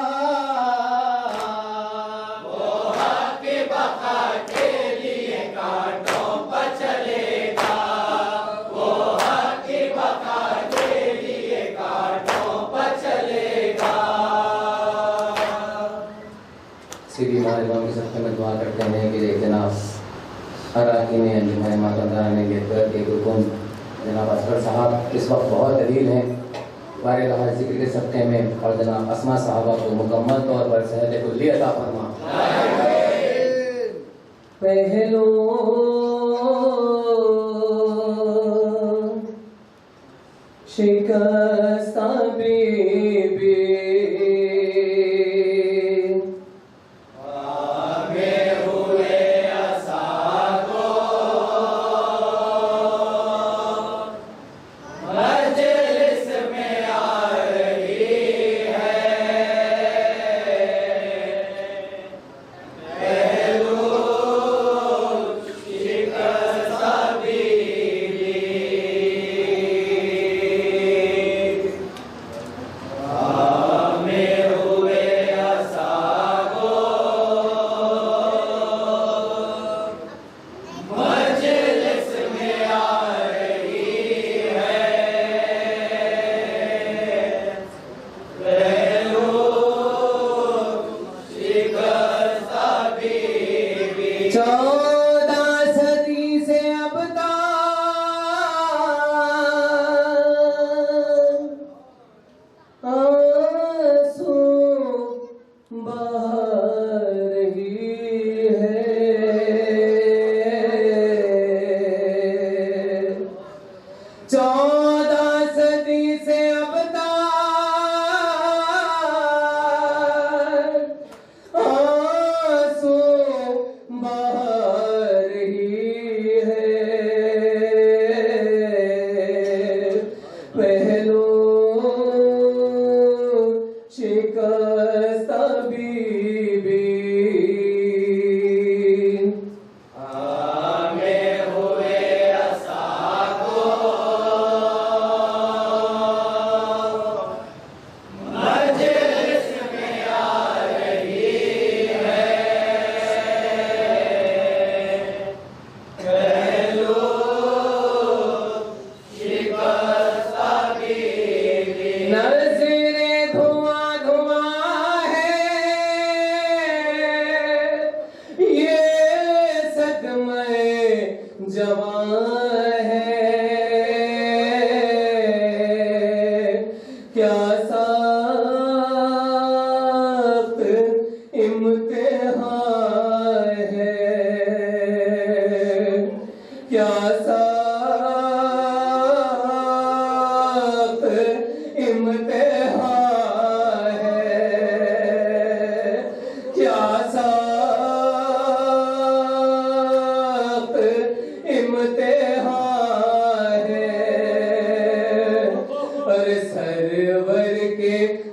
वो हक बका के लिए कांटों पर चलेगा। वो हक बका के लिए कांटों पर चलेगा। सीधी हमारे इमाम के सबके में दुआ करते हैं कि जनाब अरकान अंजुमन मातहरा ने लेकर के हुक्म जनाब असगर साहब इस वक्त बहुत दलील हैं बारे रहा जिक्र के सबके में, और जनाब अस्मा साहबा को मुकम्मल तौर पर सेहत कुल्ली अता फरमा। पहलो शिकस्ता बीबी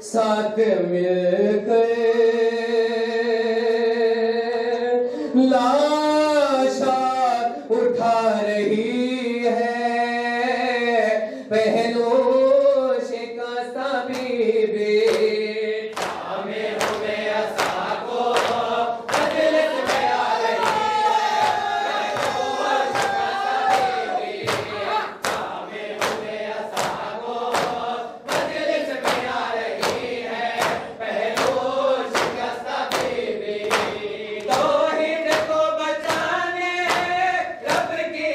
साथ मिलकर लाशा उठा रही है पहलो शिकस्ता बीबी तौहीद को बचाने रब की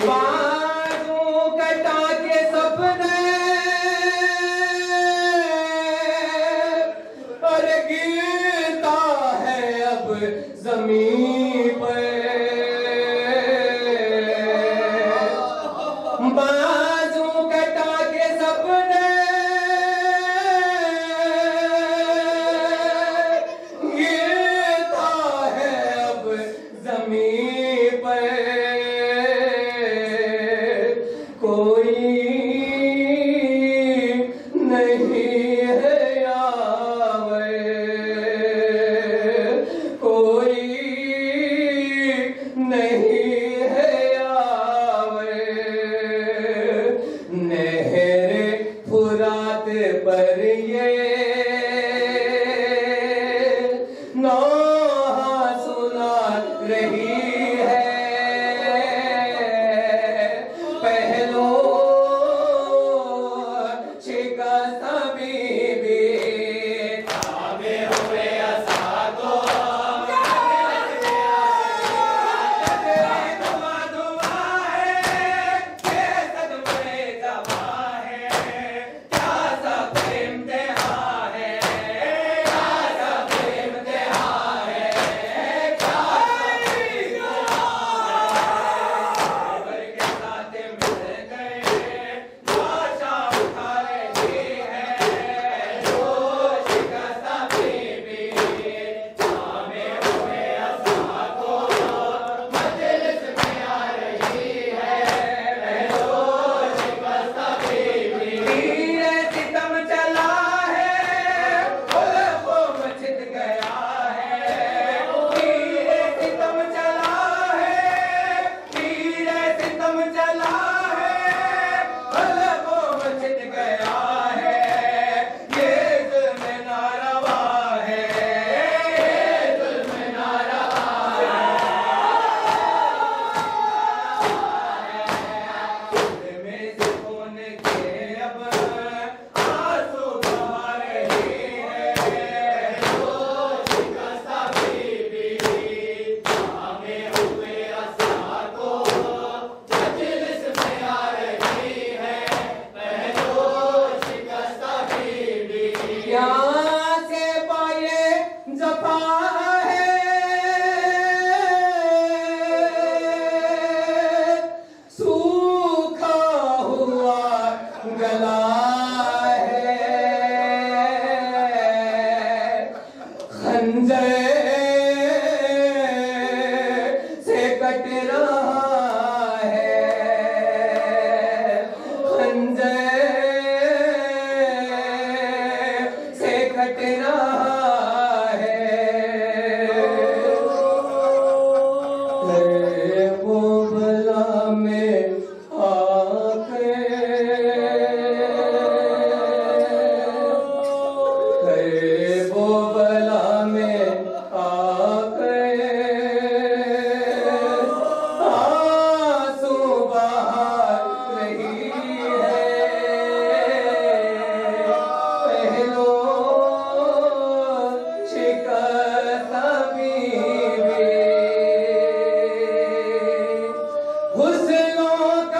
बाजू कटा के सपने और गिरता है अब जमीन पर। बाजू कटा के सपने गिरता है अब जमीन पर। कोई नहीं है यावर, कोई नहीं है यावर। नहर फुरात पर ये नौहा सुना रही है। पहलो शिकस्त बीबी ताबे हुए असादो दुआ दुआ है के सदमे जवा है। क्या सब इम्तिहान है, क्या सब इम्तिहान है, क्या के साथ मिल गए आशा उठा रही है। जो शिकस्त बीबी ताबे हुए असादो मजलिस में आ रही है। पहलो शिकस्त बीबी तीरे सितम चला है, उल्फों में छिद गया है। तीरे सितम चला है, तीरे सितम चला है, उल्फों में छिद गया है। ये जुल्म नारवा है, ये जुल्म नारवा है। में सुकून के अब आंसू बहा रही है। जो शिकस्त बीबी ताबे हुए असादो मजलिस में आ रही है। पहलो शिकस्त बीबी क्या से पाए जफा है, सूखा हुआ गला है। खंजर से कट रहा है, खंजर से कट रहा है। वो बला में आके वो बला में आके आंसू बहा रही है। पहलो शिकस्त बीबी हुस्नों का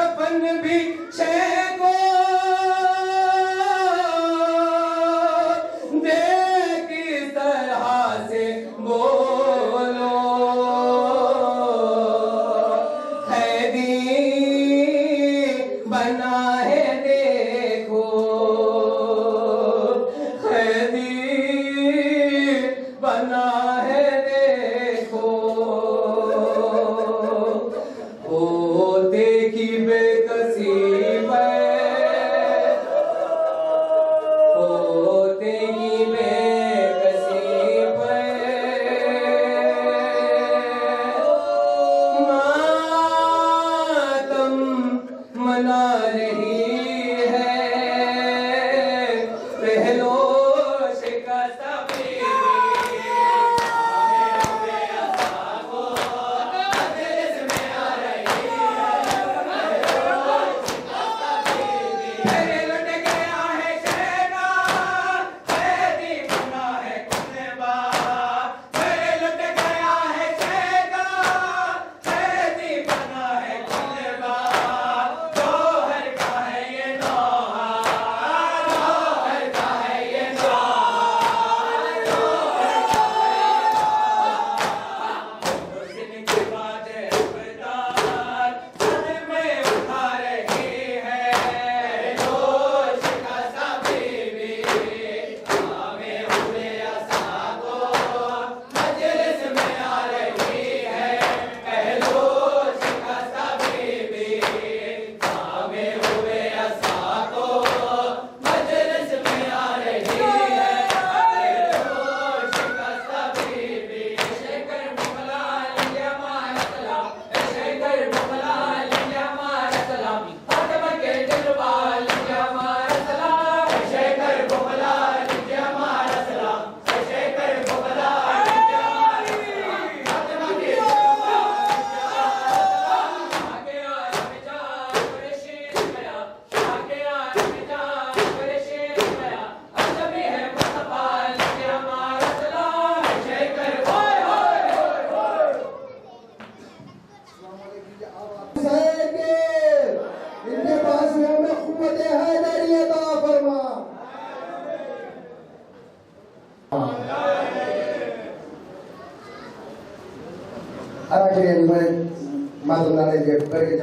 Akhirnya, mata dari dia pergi